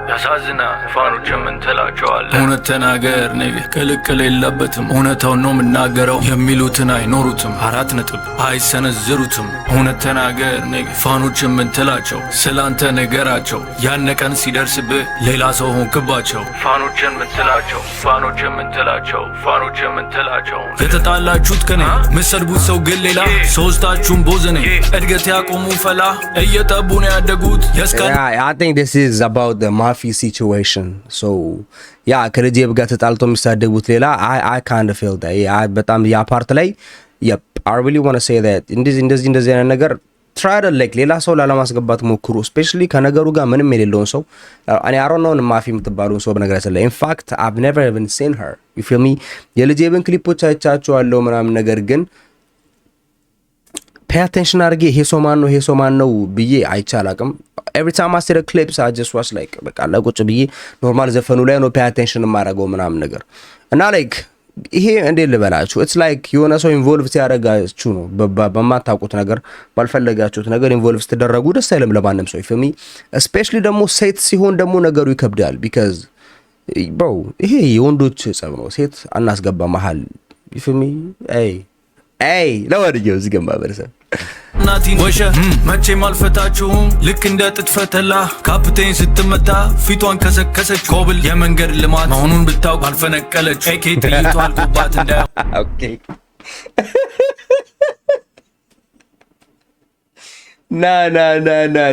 ያሳዝና ፋኖች የምንትላቸው አለ። እውነት ተናገር ነግ ቅልቅል የለበትም እውነታውን ነው የምናገረው። የሚሉትን አይኖሩትም 4 ነጥብ አይሰነዝሩትም። እውነት ተናገር ነግ ፋኖች የምንትላቸው ስላንተ ነገራቸው ያነቀን ሲደርስብህ ሌላ ሰው ሆንክባቸው። ፋኖች የምንትላቸው የተጣላችሁት ከኔ ምሰድቡት ሰው ግን ሌላ ሶስታችሁም ቦዘኔ እድገት ያቆሙ ፈላ እየጠቡ ነው ያደጉት የስካል I think this is about the mafia situation. so yeah ከልጄብ ጋር ተጣልቶ የሚሳደቡት ሌላ I kind of feel that በጣም ያ ፓርት ላይ yep I really want to say that እንደዚህ አይነት ነገር try to like ሌላ ሰው ላለማስገባት ሞክሩ especially ከነገሩ ጋር ምንም የሌለውን ሰው እኔ I don't know ማፊ የምትባለው ሰው በነገራችን ላይ in fact I've never even seen her, you feel me? የልጄብን ክሊፖች አይቻቸዋለሁ ምናምን ነገር ግን pay attention አድርጌ ይሄ ሰው ማን ነው ብዬ አይቻላቅም። every time I see the clips I just watch like በቃ ለቁጭ ብዬ ኖርማል ዘፈኑ ላይ ነው pay attention ማረጋው ምናምን ነገር እና like ይሄ እንዴ ልበላችሁ it's like የሆነ ሰው ኢንቮልቭ ሲያደርጋችሁ ነው በማታውቁት ነገር ባልፈለጋችሁት ነገር ኢንቮልቭ ስትደረጉ ደስ አይልም ለማንም ሰው for me especially ደግሞ ሴት ሲሆን ደግሞ ነገሩ ይከብዳል because bro ይሄ የወንዶች ጸብ ነው ሴት አናስገባ መሃል for me hey ለወዲያው እዚህ ገባ በረሰብ ናቲን ወሸ መቼም አልፈታችሁም ልክ እንደ ጥጥፈተላ ካፕቴን ስትመታ ፊቷን ከሰከሰች ኮብል የመንገድ ልማት መሆኑን ብታውቅ አልፈነቀለች ኤኬ ጥይቷ አልቆባት እንደ ኦኬ Nah.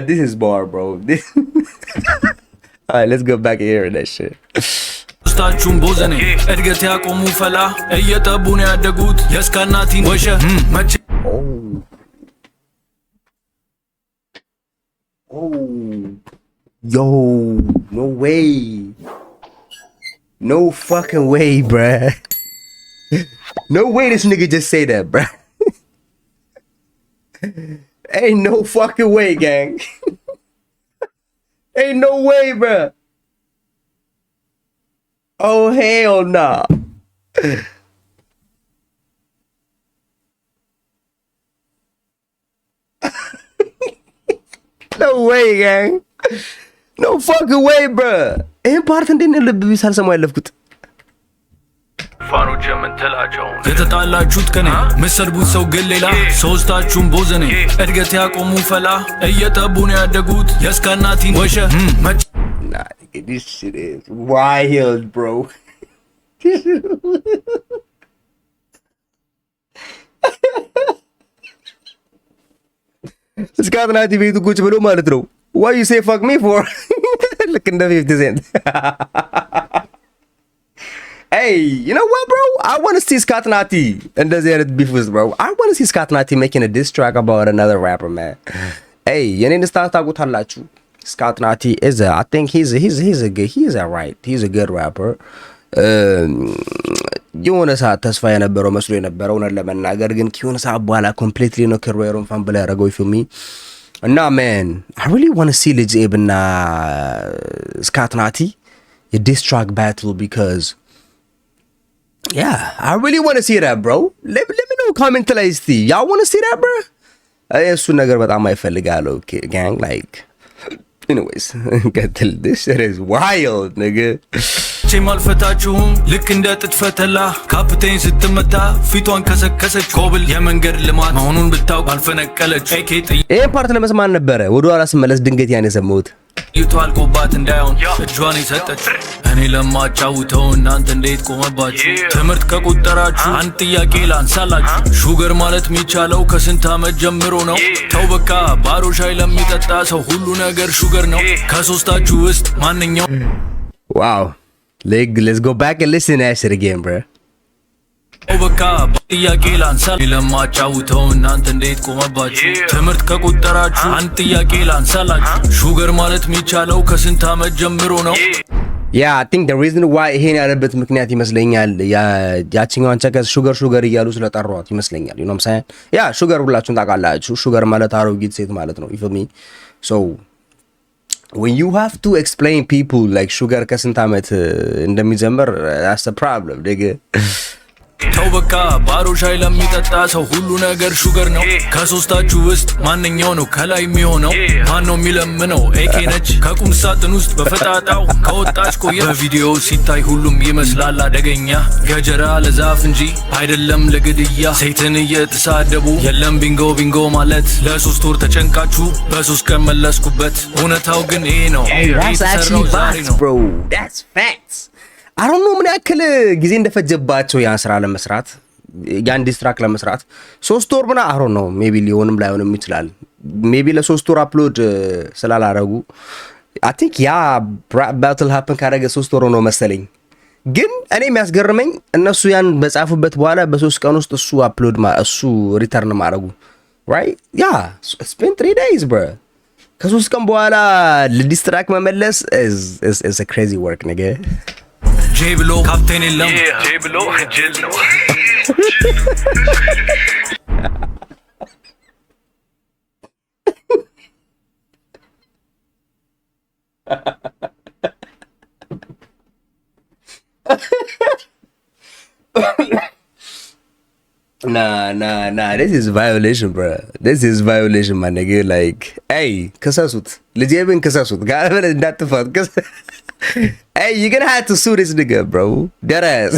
This is bar, bro. This. Alright, let's go back here and that shit. ስታችሁን ቦዘኔ እድገት ያቆሙ ፈላ እየጠቡን ያደጉት የስካናቲን ወሸ መቼ Yo, no way. No fucking way, bruh. No way this nigga just say that, bruh. Ain't no fucking way, gang. Ain't no way, bruh. Oh, hell nah. No way, gang. No fucking way, bruh. ይህን ፓርት እንዴት ነው ልብ ቢስ አልሰማው ያለፍኩት? ፋኖች የምትላቸው የተጣላችሁት ከኔ ምሰርቡት ሰው ግን ሌላ ሶስታችሁን ቦዘኔ እድገት ያቆሙ ፈላ እየጠቡን ያደጉት የስካናቲን ወሸ መቼ Nah, nigga, this shit is wild, bro. እስካትናቲ ቤቱ ቁጭ ብሎ ማለት ነው why you say fuck me for? ልክ እንደ 50 Cent. Hey, you know what, bro? I want to see Scott Nati እንደዚህ አይነት beef with, bro. I want to see Scott Nati making a diss track about another rapper, man. Hey, የኔን ስታንስ ታውቁታላችሁ? Scott Nati is I think he's a good rapper. የሆነ ሰዓት ተስፋ የነበረው መስሎ የነበረው እውነት ለመናገር ግን ከሆነ ሰዓት በኋላ ኮምፕሊትሊ ነው ከሮየሩን ፋምብል ያደረገው ፊልሚ እና man I really want to see Lil Abe እና Scott Nati a diss track battle because yeah I really want to see that, bro. Let me know comment ላይ እስቲ y'all want to see that, bro? እሱ ነገር በጣም አይፈልጋለሁ gang like anyways get this shit is wild, nigga. ማልፈታችሁም ልክ እንደ ጥጥፈተላ ካፕቴን ስትመታ ፊቷን ከሰከሰች ኮብል የመንገድ ልማት መሆኑን ብታውቅ አልፈነቀለች ይሄን ፓርት ለመስማት ነበረ ወደ ኋላ ስመለስ ድንገት ያን የሰማሁት ይቷል ቆባት እንዳይሆን እጇን ይሰጠች እኔ ለማጫውተው እናንተ እንዴት ቆመባችሁ ትምህርት ከቁጠራችሁ አንድ ጥያቄ ላንሳላችሁ ሹገር ማለት የሚቻለው ከስንት ዓመት ጀምሮ ነው ተው በቃ ባሮ ሻይ ለሚጠጣ ሰው ሁሉ ነገር ሹገር ነው ከሶስታችሁ ውስጥ ማንኛው wow let's go back and listen to that shit again, bro. በቃ ጥያቄ ላንሳል ለማጫውተው እናንተ እንዴት ቆመባችሁ ትምህርት ከቁጠራችሁ አንድ ጥያቄ ላንሳላችሁ ሹገር ማለት የሚቻለው ከስንት ዓመት ጀምሮ ነው yeah I think the reason why ይሄን ያለበት ምክንያት ይመስለኛል ያቺኛዋን ቸከስ ሹገር እያሉ ስለጠሯት ይመስለኛል you know what I'm saying yeah ሹገር ሁላችሁም ታውቃላችሁ ሹገር ማለት አሮጊት ሴት ማለት ነው you feel me so when you have to explain people like sugar ከስንት ዓመት እንደሚጀምር that's the problem, nigga. ተው በቃ ባሮ ሻይ ለሚጠጣ ሰው ሁሉ ነገር ሹገር ነው ከሶስታችሁ ውስጥ ማንኛው ነው ከላይ የሚሆነው ማን ነው የሚለምነው ኤኬ ነች ከቁም ሳጥን ውስጥ በፈጣጣው ከወጣች ቆየ በቪዲዮ ሲታይ ሁሉም ይመስላል አደገኛ ገጀራ ለዛፍ እንጂ አይደለም ለግድያ ሴትን እየተሳደቡ የለም ቢንጎ ማለት ለሶስት ወር ተጨንቃችሁ በሶስት ቀን መለስኩበት እውነታው ግን ይሄ ነው that's actually facts, bro. That's facts. I don't know ምን ያክል ጊዜ እንደፈጀባቸው ያን ስራ ለመስራት ያን ዲስትራክ ለመስራት 3 ወር ምና I don't know maybe ሊሆንም ላይሆንም ይችላል maybe ለ3 ወር አፕሎድ ስላላረጉ I think ያ battle happen ካረገ 3 ወር ነው መሰለኝ ግን እኔ የሚያስገርመኝ እነሱ ያን በጻፉበት በኋላ በ3 ቀን ውስጥ እሱ አፕሎድ እሱ ሪተርን ማረጉ right yeah spend 3 days, bro. ከ3 ቀን በኋላ ለዲስትራክ መመለስ is a crazy work, nigga. ጄ ብሎ ካፕቴን የለም ጄ ብሎ ጅል ነው Nah, this is violation, bro. This is violation, my nigga. Like, hey, kasasut. Legit kasasut. Gotta be not the fuck. Hey, you're gonna have to sue this nigga, bro. Dead ass.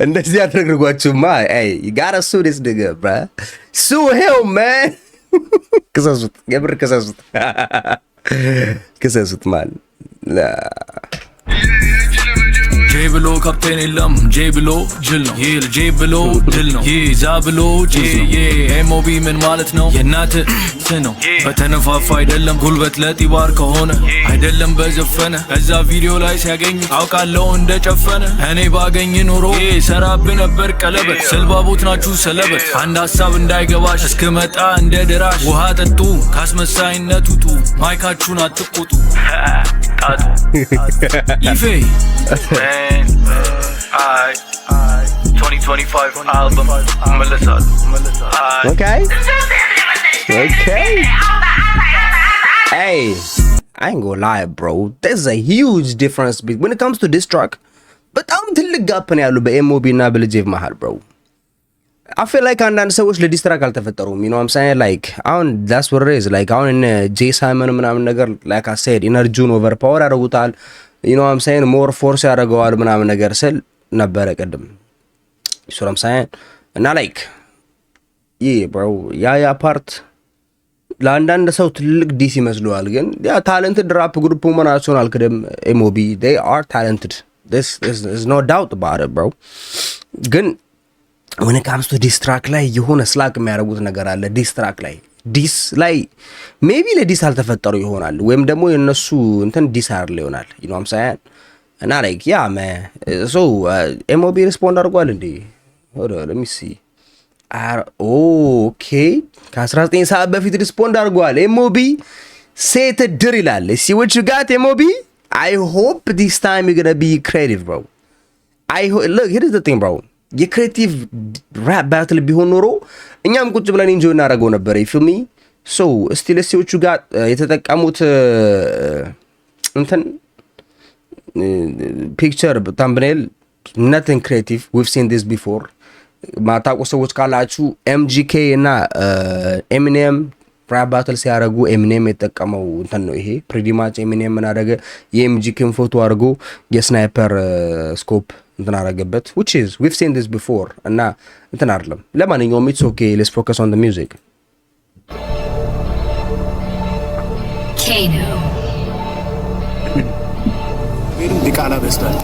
And that's the other thing what you mind. Hey, you gotta sue this nigga, bro. Sue him, man. Kasasut. Get rid of kasasut. Kasasut, man. Nah. ጄ ብሎ ካፕቴን የለም ጄ ብሎ ጅል ነው ይል ጄ ብሎ ድል ነው ይዛ ብሎ ጄ ኤሞቢ ምን ማለት ነው የናት ነው በተነፋፋ አይደለም ጉልበት ለጢባር ከሆነ አይደለም በዘፈነ እዛ ቪዲዮ ላይ ሲያገኝ አውቃለሁ እንደጨፈነ እኔ ባገኝ ኖሮ ሰራብ ነበር ቀለበት ስልባቦት ናችሁ ሰለበት አንድ ሀሳብ እንዳይገባሽ እስክመጣ እንደ ድራሽ ውሃ ጠጡ ካስመሳይነት ውጡ ማይካችሁን አትቆጡ ጣጡ ይፌ I 2025 album Melissa. Okay. Hey, I ain't gonna lie, bro. There's a huge difference when it comes to this track. But I'm ትልቅ ጋፕ ነው ያለው በኤምኦቢ እና በልጄቭ መሃል bro. I feel like አንዳንድ ሰዎች ለዲስትራክ አልተፈጠሩም you know what I'm saying like አሁን that's what it is like አሁን ጄ ሳይመን ምናምን ነገር like I said ኢነርጂውን ኦቨር ፓወር ያደርጉታል you know what I'm saying more force ያደርገዋል ምናምን ነገር ስል ነበረ ቀድም you know what I'm saying እና like bro ያ ፓርት ለአንዳንድ ሰው ትልቅ ዲስ ይመስለዋል ግን ያ ታለንትድ ራፕ ግሩፕ መሆናቸውን አልክደም ኤምኦቢ they are talented this is no doubt about it bro ግን when it comes to diss track ላይ የሆነ ስላክ የሚያደርጉት ነገር አለ ዲስ ላይ ሜቢ ለዲስ አልተፈጠሩ ይሆናል ወይም ደግሞ የነሱ እንትን ዲስ አይደል ይሆናል you know what I'm saying እና like yeah man so ኤምኦቢ ሪስፖንድ አድርጓል እንዴ let me see okay ከ19 ሰዓት በፊት ሪስፖንድ አድርጓል ኤምኦቢ ሴት ድር ይላል see what you got ኤምኦቢ I hope this time you're gonna be creative bro look here is the thing bro የክሬቲቭ ራፕ ባትል ቢሆን ኖሮ እኛም ቁጭ ብለን ኢንጆይ እናደርገው ነበር ይፍሚ ሶ ስቲል ሲዎቹ ጋር የተጠቀሙት እንትን ፒክቸር ታምብኔል nothing creative we've seen this before ማታውቁ ሰዎች ካላችሁ ኤምጂኬ እና ኤሚኔም ራፕ ባትል ሲያደርጉ ኤሚኔም የተጠቀመው እንትን ነው ይሄ ፕሪዲማች ኤሚኔም ምን አደረገ የኤምጂኬን ፎቶ አድርጎ የስናይፐር ስኮፕ እንትን አደረገበት which is we've seen this before እና እንትን አይደለም ለማንኛውም it's okay let's focus on the music Kano ዲቃላ በስታል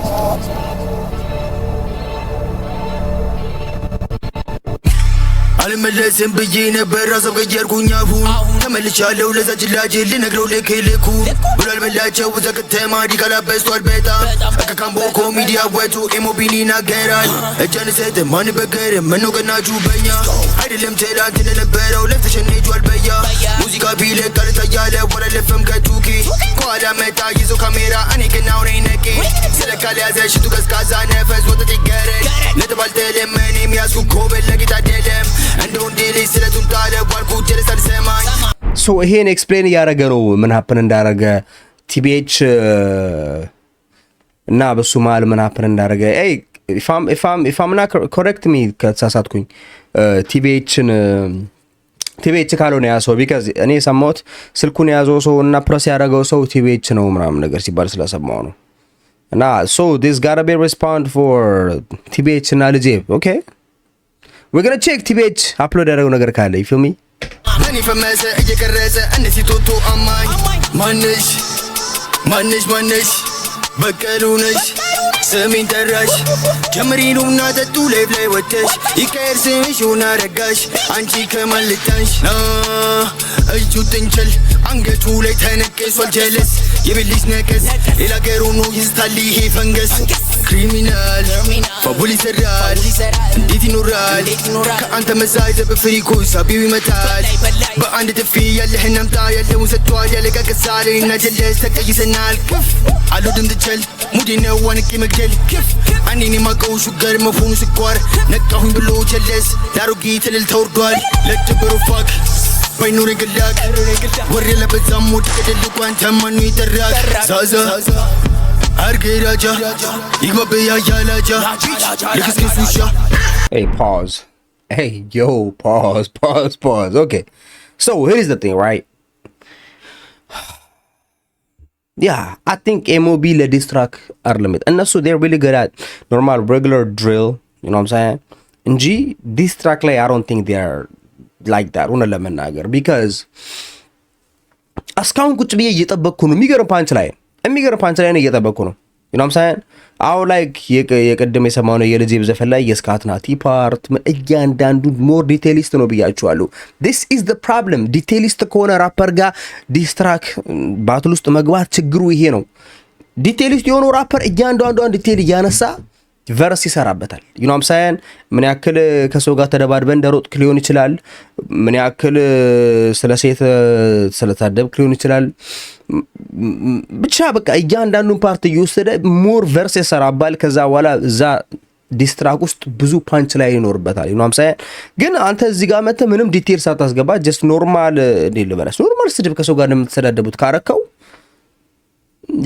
አልመለስም ብዬ ነበር ራስብ ገየርኩኝ አሁን ተመልቻለሁ ለዛች ላጅ ልነግረው ልክልኩ ብሏል በላቸው እዛ ከተማ ዲቃላ በስቷል በጣም ከካምቦ ኮሚዲያ ወጡ ኤምኦቢን ይናገራል እጃን ሰጥ ማን በገር ምነው ገናችሁ በኛ አይደለም ትላንት እንደነበረው ለተሸነጇል በያ ሙዚቃ ቢለቅ አልታያለ ወላለፈም ከቱኪ ከኋላ መጣ ይዞ ካሜራ እኔ ግን አሁን ነቄ ስለካል ያዘ ሽቱ ቀዝቃዛ ነፈስ ወጥት ይገረል ለተባልተለም እኔም ያዝኩ ኮበል ለጌታ አይደለም ሶ ይሄን ኤክስፕሌን እያደረገ ነው ምን ሀፕን እንዳደረገ ቲቢኤች እና በሱ መሃል ምን ሀፕን እንዳደረገ ኢፋም ና ኮሬክት ሚ ከተሳሳትኩኝ ቲቢኤች ካልሆነ ያ ሰው ቢካዝ እኔ የሰማሁት ስልኩን የያዘው ሰው እና ፕረስ ያደረገው ሰው ቲቢኤች ነው ምናምን ነገር ሲባል ስለሰማሁ ነው እና ሶ ዲስ ጋታ ቢ ሪስፖንድ ፎር ቲቢኤች እና ልጄቭ ኦኬ we're gonna check TBH upload ያደረገው ነገር ካለ you feel me እኔ ፈመሰ እየቀረጸ እንደዚህ ቶቶ አማኝ ማንሽ በቀሉ ነሽ ስሜን ጠራሽ ጀምሪኑና ጠጡ ላይፍ ላይ ወተሽ ይቀር ስምሽ ሆና ረጋሽ አንቺ ከማልታሽ እጁ ጥንቸል አንገቱ ላይ ተነቀሷል ጀለስ የብልሽ ነቀስ ሌላ ገሩ ነው ይስታል ይሄ ፈንገስ ክሪሚናል ፋቡል ይሰራል እንዴት ይኖራል ከአንተ መሳይ በፍሪኮ ሳቢው ይመታል በአንድ ጥፊ ያለህን አምጣ ያለውን ሰጥቷል ያለቃቀሳል እና ጀለስ ተቀይሰናል አሉ ድምትቸል ሙዲ ነው ዋንቄ መግደል እኔን የማቀው ሹገር መፎኑ ስኳር ነቃሁኝ ብሎ ጀለስ ዳሮጊ ትልል ተወርዷል ለድብሩ ፋክ ባይኖር ግላክ ወሬ ለበዛም ሞድ ከደልቋን ተማኑ ይጠራክ ዛዛ አርገራጃ ይግባበያ ያላጃ ልክስክሱሻ hey pause hey yo pause okay so here's the thing right yeah I think MOB ለዲስ ትራክ አርለምት እነሱ they're really good at normal regular drill you know what I'm saying እንጂ ዲስ ትራክ ላይ I don't think they are like that ሆነ ለመናገር because እስካሁን ቁጭ ብዬ እየጠበቅኩ ነው የሚገርም ፓንች ላይ ነው እየጠበቅኩ ነው you know what I'm saying? አሁን ላይክ የቀደም የሰማነው የልጄ ዘፈን ላይ የስካትናቲ ፓርት እያንዳንዱ ሞር ዲቴይሊስት ነው ብያችኋለሁ። this is the problem ዲቴይሊስት ከሆነ ራፐር ጋር ዲስትራክ ባትል ውስጥ መግባት ችግሩ ይሄ ነው። ዲቴይሊስት የሆነው ራፐር እያንዳንዷን ዲቴይል እያነሳ ቨርስ ይሰራበታል። you know what I'm saying? ምን ያክል ከሰው ጋር ተደባድበን እንደሮጥክ ሊሆን ይችላል። ምን ያክል ስለ ሴት ስለታደብክ ሊሆን ይችላል። ብቻ በቃ እያንዳንዱን ፓርት እየወሰደ ሞር ቨርስ ይሰራባል። ከዛ በኋላ እዛ ዲስትራክ ውስጥ ብዙ ፓንች ላይ ይኖርበታል። you know what I'm saying? ግን አንተ እዚህ ጋር መተህ ምንም ዲቴይል ሳታስገባ ጀስት ኖርማል ልበላሽ ኖርማል ስድብ ከሰው ጋር እንደምትሰዳደቡት ካረከው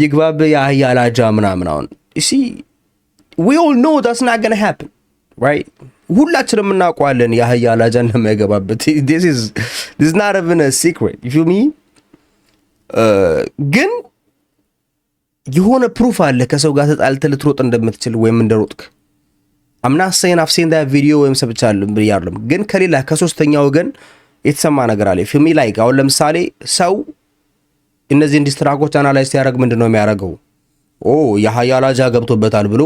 ይግባብ ያህያ ላጃ ምናምን አሁን you see we all know that's not going to happen, right? ሁላችንም እናውቀዋለን ያህያ ላጃ እንደማይገባበት this is not even a secret, you feel me? ግን የሆነ ፕሩፍ አለ ከሰው ጋር ተጣልተህ ልትሮጥ እንደምትችል ወይም እንደሮጥክ I'm not saying I've seen that video ወይም ሰብቻለሁ ብያለሁ ግን ከሌላ ከሶስተኛ ወገን የተሰማ ነገር አለ you feel me? like አሁን ለምሳሌ ሰው እነዚህን ዲስትራኮች አናላይዝ ያደርግ ምንድነው የሚያደርገው ያህያ ላጃ ገብቶበታል ብሎ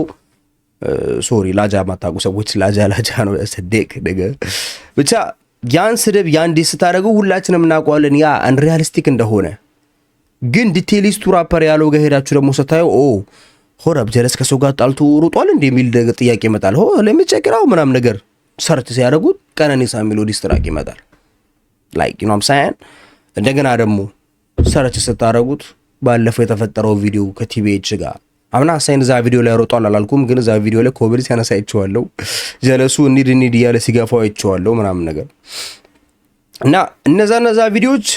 ሶሪ ላጃ ማታቁ ሰዎች ላጃ ነው ያሰደክ ነገር ብቻ ያን ስድብ ያን ዲስ ታደርገው ሁላችንም እናውቀዋለን ያ አንሪያሊስቲክ እንደሆነ ግን ዲቴይሊስቱ ራፐር ያለው ጋር ሄዳችሁ ደግሞ ስታየው ሆራብ ጀለስ ከሰው ጋር ጣልቶ ሩጧል እንደሚል ጥያቄ ይመጣል ለሚቸግራው ምናም ነገር ሰርች ሲያደርጉት ቀነኒሳ ሚሎ ዲስትራክ ይመጣል like you know what I'm saying? እንደገና ደግሞ ሰርች ስታደርጉት ባለፈው የተፈጠረው ቪዲዮ ከቲቢኤች ጋር አምና ሳይን ዛ ቪዲዮ ላይ ሮጧል አላልኩም ግን ዛ ቪዲዮ ላይ ኮብሪ ሲያነሳ አይቼዋለሁ ጀለሱ እንሂድ ያለ ሲጋፋው አይቼዋለሁ ምናምን ነገር እና እነዛ ቪዲዮዎች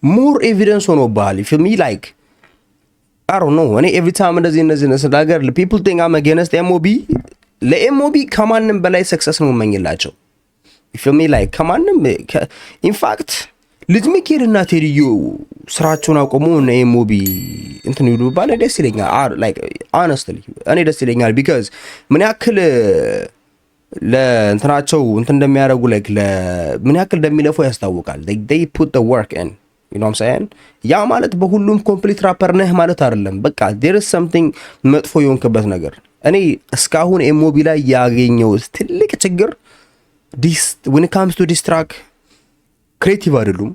more evidence ሆኖብሃል if me like I don't know እኔ every time እንደዚህ ነገር people think I'm against MOB ለMOB ከማንም በላይ ሰክሰስ ነው የምመኝላቸው if me like ከማንም in fact ልጅ ሚኬልና ቴዲዮ ስራቸውን አቆሙ እና MOB እንትን ይሉ ባለ ደስ ይለኛል like honestly እኔ ደስ ይለኛል because ምን ያክል ለእንትናቸው እንትን እንደሚያደርጉ like ምን ያክል እንደሚለፉ ያስታውቃል they put the work in you know what I'm saying? ያ ማለት በሁሉም ኮምፕሊት ራፐር ነህ ማለት አይደለም በቃ there is something መጥፎ የሆንክበት ነገር እኔ እስካሁን MOB ላይ ያገኘው ትልቅ ችግር when it comes to this track ክሬቲቭ አይደሉም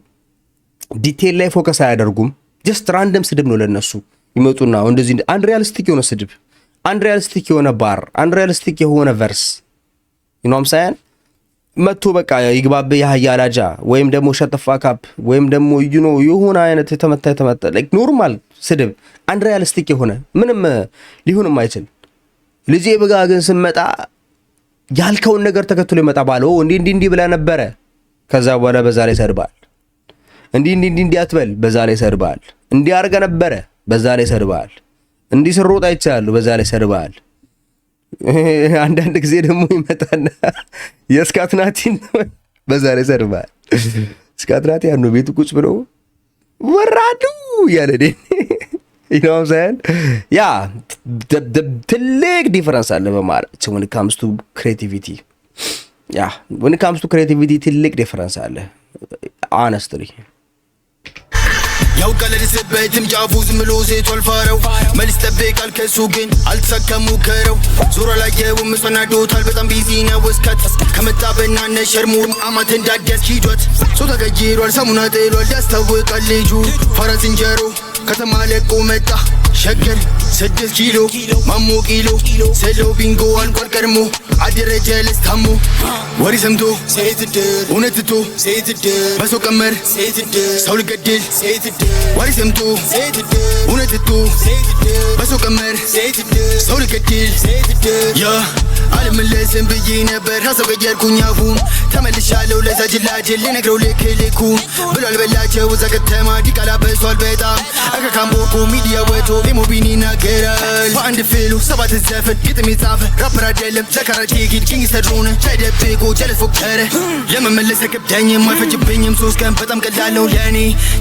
ዲቴይል ላይ ፎከስ አያደርጉም just random ስድብ ነው ለነሱ ይመጡና እንደዚህ አንሪያሊስቲክ የሆነ ስድብ አንሪያሊስቲክ የሆነ ባር አንሪያሊስቲክ የሆነ ቨርስ you know what I'm saying? መጥቶ በቃ ይግባብ ያህያ ላጃ ወይም ደግሞ ሸተፋካፕ ወይም ደግሞ you know የሆነ አይነት የተመታ like ኖርማል ስድብ አንሪያሊስቲክ የሆነ ምንም ሊሆንም አይችል ልጄ በጋ ግን ስመጣ ያልከውን ነገር ተከትሎ ይመጣ ባለው እንዲህ ብላ ነበረ ከዛ በኋላ በዛ ላይ ሰርባል እንዲህ አትበል በዛ ላይ ሰርባል እንዲህ አርገ ነበረ በዛ ላይ ሰርባል እንዲህ ስሮጥ አይቻለሁ በዛ ላይ ሰርባል አንዳንድ ጊዜ ደግሞ ይመጣና የስካትናቲን በዛ ላይ ሰርባል ስካትናቲ ያኑ ቤቱ ቁጭ ብሎ ወራዱ ያለደ you know what I'm saying? yeah ትልቅ ዲፈረንስ አለ በማለት when it comes to creativity yeah when it comes to creativity ትልቅ ዲፈረንስ አለ honestly ያው ቀለልስበትም ጫፉ ዝምሎ ሴት ወልፋረው መልስ ጠብቃል ከሱ ግን አልተሳካሙ ከረው ዙራ ላይ የምስፈናዶታል በጣም ቢዚ ነው ወስከት ከመጣበና ነሸርሙ አማት እንዳደስ ሂዶት ሶ ተቀይሯል ሰሙና ጥሏል ያስታውቃል ልጁ ፈረስ እንጀሮ ከተማ ለቆ መጣ ሸገር 6 ኪሎ ማሞ ኪሎ ሰሎ ቢንጎ አልቋል ቀድሞ አደረጀ ለስታሙ ወሪ ሰምቶ ሴትድ እውነትቶ ሴትድ በሰው ቀመር ሴትድ ሰው ልገድል ሴትድ ወሪ ሰምቶ ሴትድ እውነትቶ ሴትድ በሰው ቀመር ሴትድ ሰው ልገድል ሴትድ ያ አልመለስም ብዬ ነበር ሀሳብ ቀየርኩኝ አሁን ተመልሻለሁ ለዛ ጅላጅል ልነግረው ልክልኩ ብሏል በላቸው እዛ ከተማ ዲቃላ በሷል በጣም አካካምቦኮ ሚዲያ ወቶ MOBን ይናገራል በአንድ ፊሉ 7 ዘፈን ግጥም የጻፈ ራፐር አይደለም ዘካራቲ ጊድ ኪንግ ሰድሮነ ተደብቆ ጀለስ ፎከረ ለመመለስ ከብዳኝም አይፈጅብኝም 3 ቀን በጣም ቀላል ነው ለኔ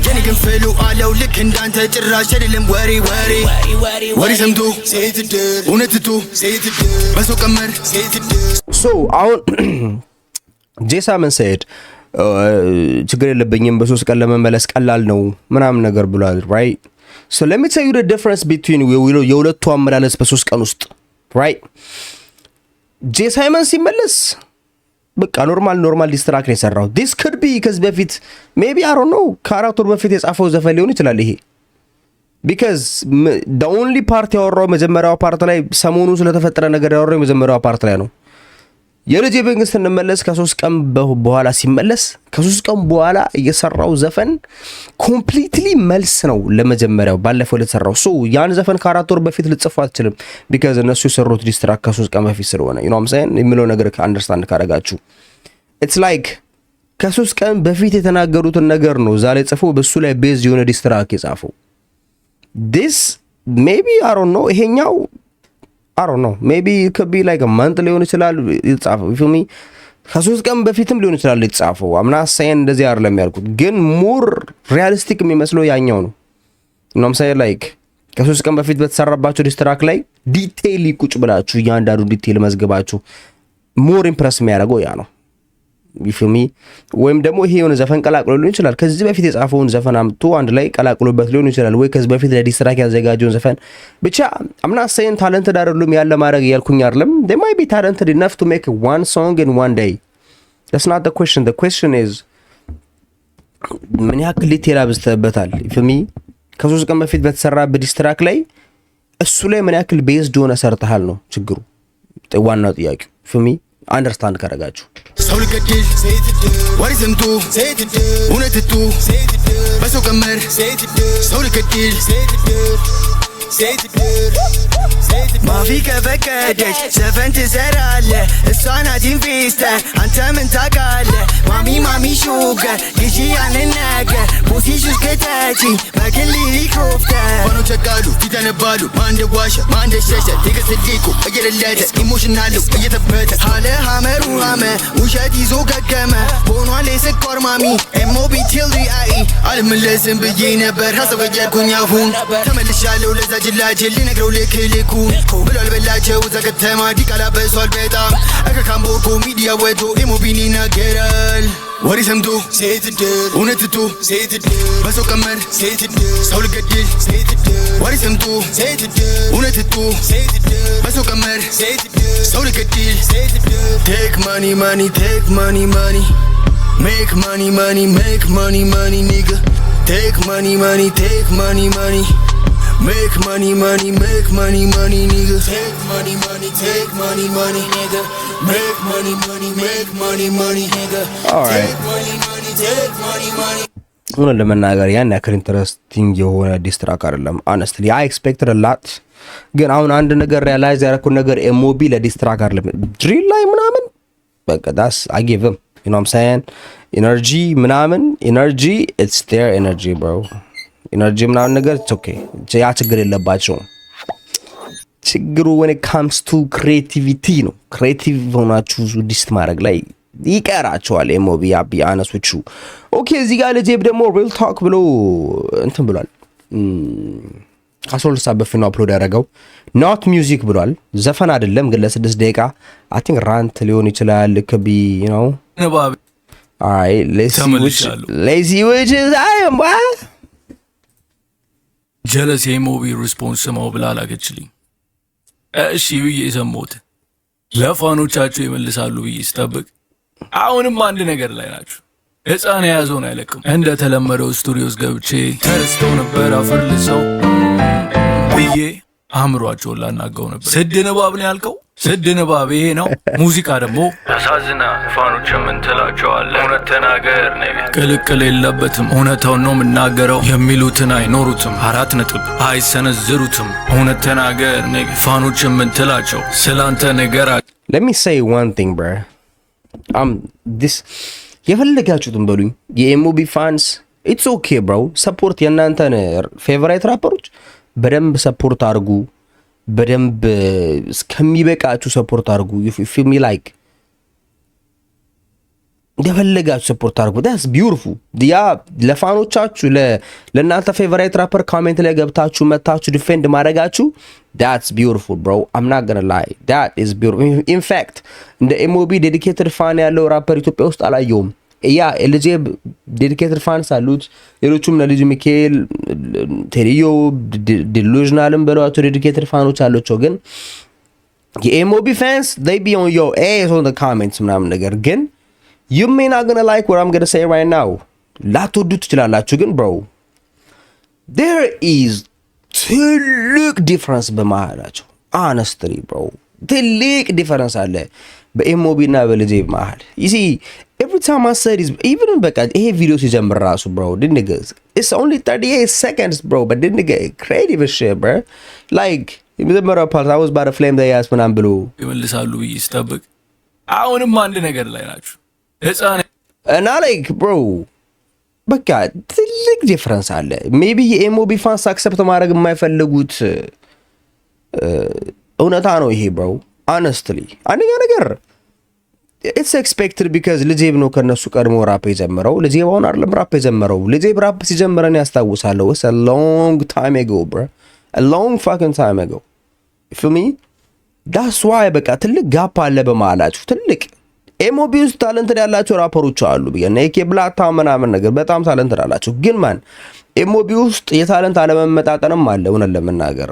የኔ ግን ፊሉ አለው ልክ እንዳንተ ጭራሽ አይደለም ወሬ ሰምቶ ሴትድ እውነትቶ ሴትድ በሰው ቀመር ሴትድ so አሁን ጄሳምን said ችግር የለብኝም በ3 ቀን ለመመለስ ቀላል ነው ምናምን ነገር ብሏል right so let me tell you the difference between የሁለቱ አመላለስ በ3 ቀን ውስጥ right ጄ ሳይመን ሲመለስ በቃ ኖርማል ዲስትራክት ነው የሰራው this could be because በፊት maybe I don't know ከ4 ወር በፊት የጻፈው ዘፈን ሊሆን ይችላል ይሄ because the only part ያወራው መጀመሪያው ፓርት ላይ ሰሞኑ ስለተፈጠረ ነገር ያወራው መጀመሪያው ፓርት ላይ ነው የልጄ መንግስት እንመለስ ከ3 ቀን በኋላ ሲመለስ ከ3 ቀን በኋላ እየሰራው ዘፈን ኮምፕሊትሊ መልስ ነው ለመጀመሪያው ባለፈው ለተሰራው ሶ ያን ዘፈን ከ4 ወር በፊት ልጽፈው አትችልም because እነሱ የሰሩት ዲስትራክት ከ3 ቀን በፊት ስለሆነ you know what I'm saying የሚለው ነገር አንደርስታንድ ካደረጋችሁ it's like ከ3 ቀን በፊት የተናገሩትን ነገር ነው ዛሬ ጽፎ በሱ ላይ ቤዝ የሆነ ዲስትራክት የጻፈው this maybe I don't know ይሄኛው I don't know maybe it could be like a month ሊሆን ይችላል የተጻፈው you feel me ከ3 ቀን በፊትም ሊሆን ይችላል የተጻፈው I'm not saying እንደዚህ አይደለም ያልኩት ግን more realistic የሚመስለው ያኛው ነው you know what I'm saying like ከ3 ቀን በፊት በተሰራባቸው ዲስትራክት ላይ ዲቴይል ቁጭ ብላችሁ ያንዳንዱ ዲቴይል መዝግባችሁ more impress የሚያደርገው ያ ነው you feel me ወይም ደግሞ ይሄ የሆነ ዘፈን ቀላቅሎ ሊሆን ይችላል ከዚህ በፊት የጻፈውን ዘፈን አምጥቶ አንድ ላይ ቀላቅሎበት ሊሆን ይችላል ወይ ከዚህ በፊት ለዲስትራክት ያዘጋጀውን ዘፈን ብቻ I'm not saying talented አይደሉም ያለ ማድረግ ያልኩኝ አይደለም they might be talented enough to make one song in one day that's not the question is ምን ያክል ዲቴል አብዝተበታል you feel me ከ3 ቀን በፊት በተሰራበት ዲስትራክት ላይ እሱ ላይ ምን ያክል ቤዝድ ሆነ ሰርተሃል ነው ችግሩ ዋናው ጥያቄ you feel me አንደርስታንድ ካደረጋችሁ ሰው ልገድል ወሪዝምቱ እውነትቱ በሰው ቀመር ሰው ልገድል ማፊ ከፈቀደች ዘፈን ትሰራለህ እሷ ናት ኢንቨስተር አንተ ምን ታውቃለህ ማሚ ሹገር ግዢ ያንን ነገር ቡሲሽ ውስጥ ከተቺ በግል ሄሊኮፕተር ሆኖ ቸጋሉ ፊተነባሉ ማንደዋሸ ማንደሸሸ ትግስልኩ እየለለተ ኢሞሽናሉ እየተበተ አለ ሀመሩ ሀመ ውሸት ይዞ ገገመ ሆኗል የስኳር ማሚ ኤሞቢቲል አይ አልመለስም ብዬ ነበር ሀሳብ ገጀርኩኝ አሁን ተመልሻለሁ ለዛ ጅላጅል ልነግረው ልክልኩ ብሏል በላቸው እዛ ከተማ ዲቃላ በሷል በጣም እከካምቦርኮ ሚዲያ ወዶ ኤሞቢን ይናገራል ወሬ ሰምቶ እውነትቱ በሰው ቀመር ሰው ልገድል ወሬ ሰምቶ እውነትቱ በሰው ቀመር ሰው ልገድል take money take money make money make money nigga take money take money make money make money nigga take money take money nigga make money make money nigga all right take money take money ሆነ ለመናገር ያን ያክል ኢንተረስቲንግ የሆነ ዲስትራክት አይደለም honestly I expected a lot ግን አሁን አንድ ነገር ሪያላይዝ ያደረኩት ነገር ኤሞቢ ለዲስትራክት አይደለም ድሪል ላይ ምናምን በቃ that's I give him you know what I'm saying energy it's their energy bro ኢነርጂ ምናምን ነገር ኦኬ ያ ችግር የለባቸው ችግሩ when it comes to creativity ነው ክሬቲቭ ሆናችሁ ዲስት ማድረግ ላይ ይቀራቸዋል ኤሞቢ አቢ አነሶቹ ኦኬ እዚህ ጋር ለጄብ ደግሞ ሪል ቶክ ብሎ እንትን ብሏል ከ12 ሰዓት በፊት ነው አፕሎድ ያደረገው not music ብሏል ዘፈን አይደለም ግን ለ6 ደቂቃ I think rant ሊሆን ይችላል could be you know all right let's see which is I am what ጀለስ የሞቢ ሪስፖንስ ሰማው ብላ ላገችልኝ እሺ ብዬ ሰሞት ለፋኖቻቸው ይመልሳሉ ብዬ ስጠብቅ አሁንም አንድ ነገር ላይ ናቸው ህፃን የያዘውን አይለቅም እንደተለመደው ስቱዲዮስ ገብቼ ተረስተው ነበር አፈርልሰው ብዬ አምሯቸውን ላናገው ነበር ስድ ንባብ ነው ያልከው ስድ ንባብ ይሄ ነው ሙዚቃ ደግሞ ያሳዝና ፋኖች ምን ትላቸዋለህ እውነት ተናገር ነው ቅልቅል የለበትም እውነታውን ነው የምናገረው የሚሉትን አይኖሩትም 4 ነጥብ አይሰነዝሩትም እውነት ተናገር ነው ፋኖች ምን ትላቸው ስላንተ ነገር let me say one thing bro this የፈለጋችሁትን በሉኝ የኤሞቢ ፋንስ it's okay bro support የናንተን ፌቨራይት ራፐሮች በደንብ ሰፖርት አድርጉ በደንብ እስከሚበቃችሁ ሰፖርት አድርጉ you feel me like እንደፈለጋችሁ ሰፖርት አድርጉ that's beautiful ያ ለፋኖቻችሁ ለናንተ ፌቨራይት ራፐር ኮሜንት ላይ ገብታችሁ መታችሁ ዲፌንድ ማድረጋችሁ that's beautiful bro I'm not gonna lie that is beautiful in fact እንደ ኤሞቢ ዴዲኬትድ ፋን ያለው ራፐር ኢትዮጵያ ውስጥ አላየውም ያ ልጄ ዴዲኬትድ ፋንስ አሉት። ሌሎቹም ለልጅ ሚካኤል ቴሪዮ ዲሉዥናልም በሏቸው ዴዲኬትድ ፋኖች አሏቸው። ግን የኤምኦቢ ፋንስ they be on your ass on the comments ምናምን ነገር ግን you may not gonna like what I'm gonna say right now ላትወዱት ትችላላችሁ። ግን bro there is ትልቅ ዲፍረንስ በመሃላቸው honestly bro ትልቅ ዲፈረንስ አለ በኤምኦቢ እና በልጄ መሃል። you see every time I said is even በቃ ይሄ ቪዲዮ ሲጀምር ራሱ bro didn't niggas it's only 38 seconds bro but didn't nigga creative as shit bro like የመጀመሪያው ፓርት I was about to flame the ass ምናምን ብሎ ይመልሳሉ ብዬ ስጠብቅ አሁንም አንድ ነገር ላይ ናችሁ ህፃን እና like bro በቃ ትልቅ ዲፍረንስ አለ። ሜቢ የኤምኦቢ ፋንስ አክሰፕት ማድረግ የማይፈልጉት እውነታ ነው ይሄ bro honestly አንደኛ ነገር it's expected because ልጄብ ነው ከነሱ ቀድሞ ራፕ የጀመረው። ልጄብ አሁን አይደለም ራፕ የጀመረው። ልጄብ ራፕ ሲጀምረን ያስታውሳለሁ it's a long time ago bro a long fucking time ago you feel me that's why በቃ ትልቅ ጋፕ አለ በመሃላችሁ። ትልቅ ኤምኦቢ ውስጥ ታለንት ያላቸው ራፐሮች አሉ ብዬና ኤኬ ብላታ ምናምን ነገር በጣም ታለንት አላቸው። ግን ማን ኤምኦቢ ውስጥ የታለንት አለመመጣጠንም አለ። እውነት ለመናገር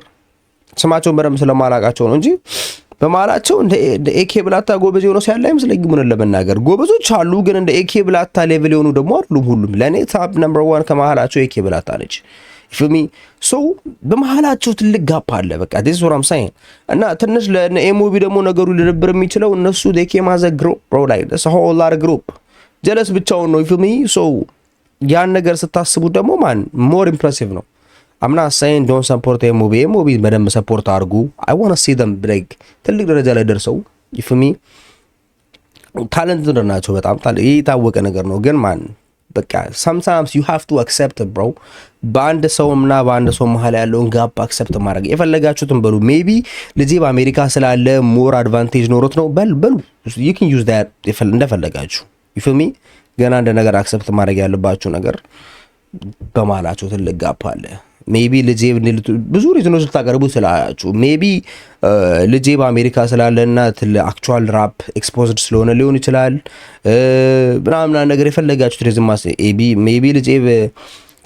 ስማቸውን በደንብ ስለማላቃቸው ነው እንጂ በመሃላቸው እንደ ኤኬ ብላታ ጎበዝ ሆኖ ሲያለ አይመስለኝም። እውነት ለመናገር ጎበዞች አሉ፣ ግን እንደ ኤኬ ብላታ ሌቭል የሆኑ ደግሞ አይደሉም ሁሉም። ለኔ ታፕ ነምበር 1 ከመሃላቸው ኤኬ ብላታ ነች። you feel me so በመሃላቸው ትልቅ ጋፕ አለ። በቃ this is what I'm saying እና ትንሽ ለኤምኦቢ ደግሞ ነገሩ ሊደብር የሚችለው እነሱ they came as a group bro like that's a whole lot of group jealous ብቻውን ነው you feel me so ያን ነገር ስታስቡ ደግሞ ማን more impressive ነው። I'm not saying don't support ኤምኦቢ በደንብ ሰፖርት አድርጉ። I want to see them break ትልቅ ደረጃ ላይ ደርሰው you feel me ታለንት እንደናቸው በጣም የታወቀ ነገር ነው። ግን ማን በቃ sometimes you have to accept it bro በአንድ ሰውና በአንድ ሰው መሃል ያለውን ጋፕ አክሰፕት ማድረግ የፈለጋችሁትን በሉ። ሜቢ ልጄ በአሜሪካ ስላለ ሞር አድቫንቴጅ ኖሮት ነው በሉ you can use that እንደፈለጋችሁ you feel me ገና እንደ ነገር አክሰፕት ማድረግ ያለባችሁ ነገር በመሃላችሁ ትልቅ ጋፕ አለ። ሜቢ ልጄ ብዙ ሪዝኖች ልታቀርቡ ስላላችሁ ሜቢ ልጄ በአሜሪካ ስላለና አክቹዋል ራፕ ኤክስፖዝድ ስለሆነ ሊሆን ይችላል ምናምን ነገር የፈለጋችሁት ሪዝን ሜቢ ልጄ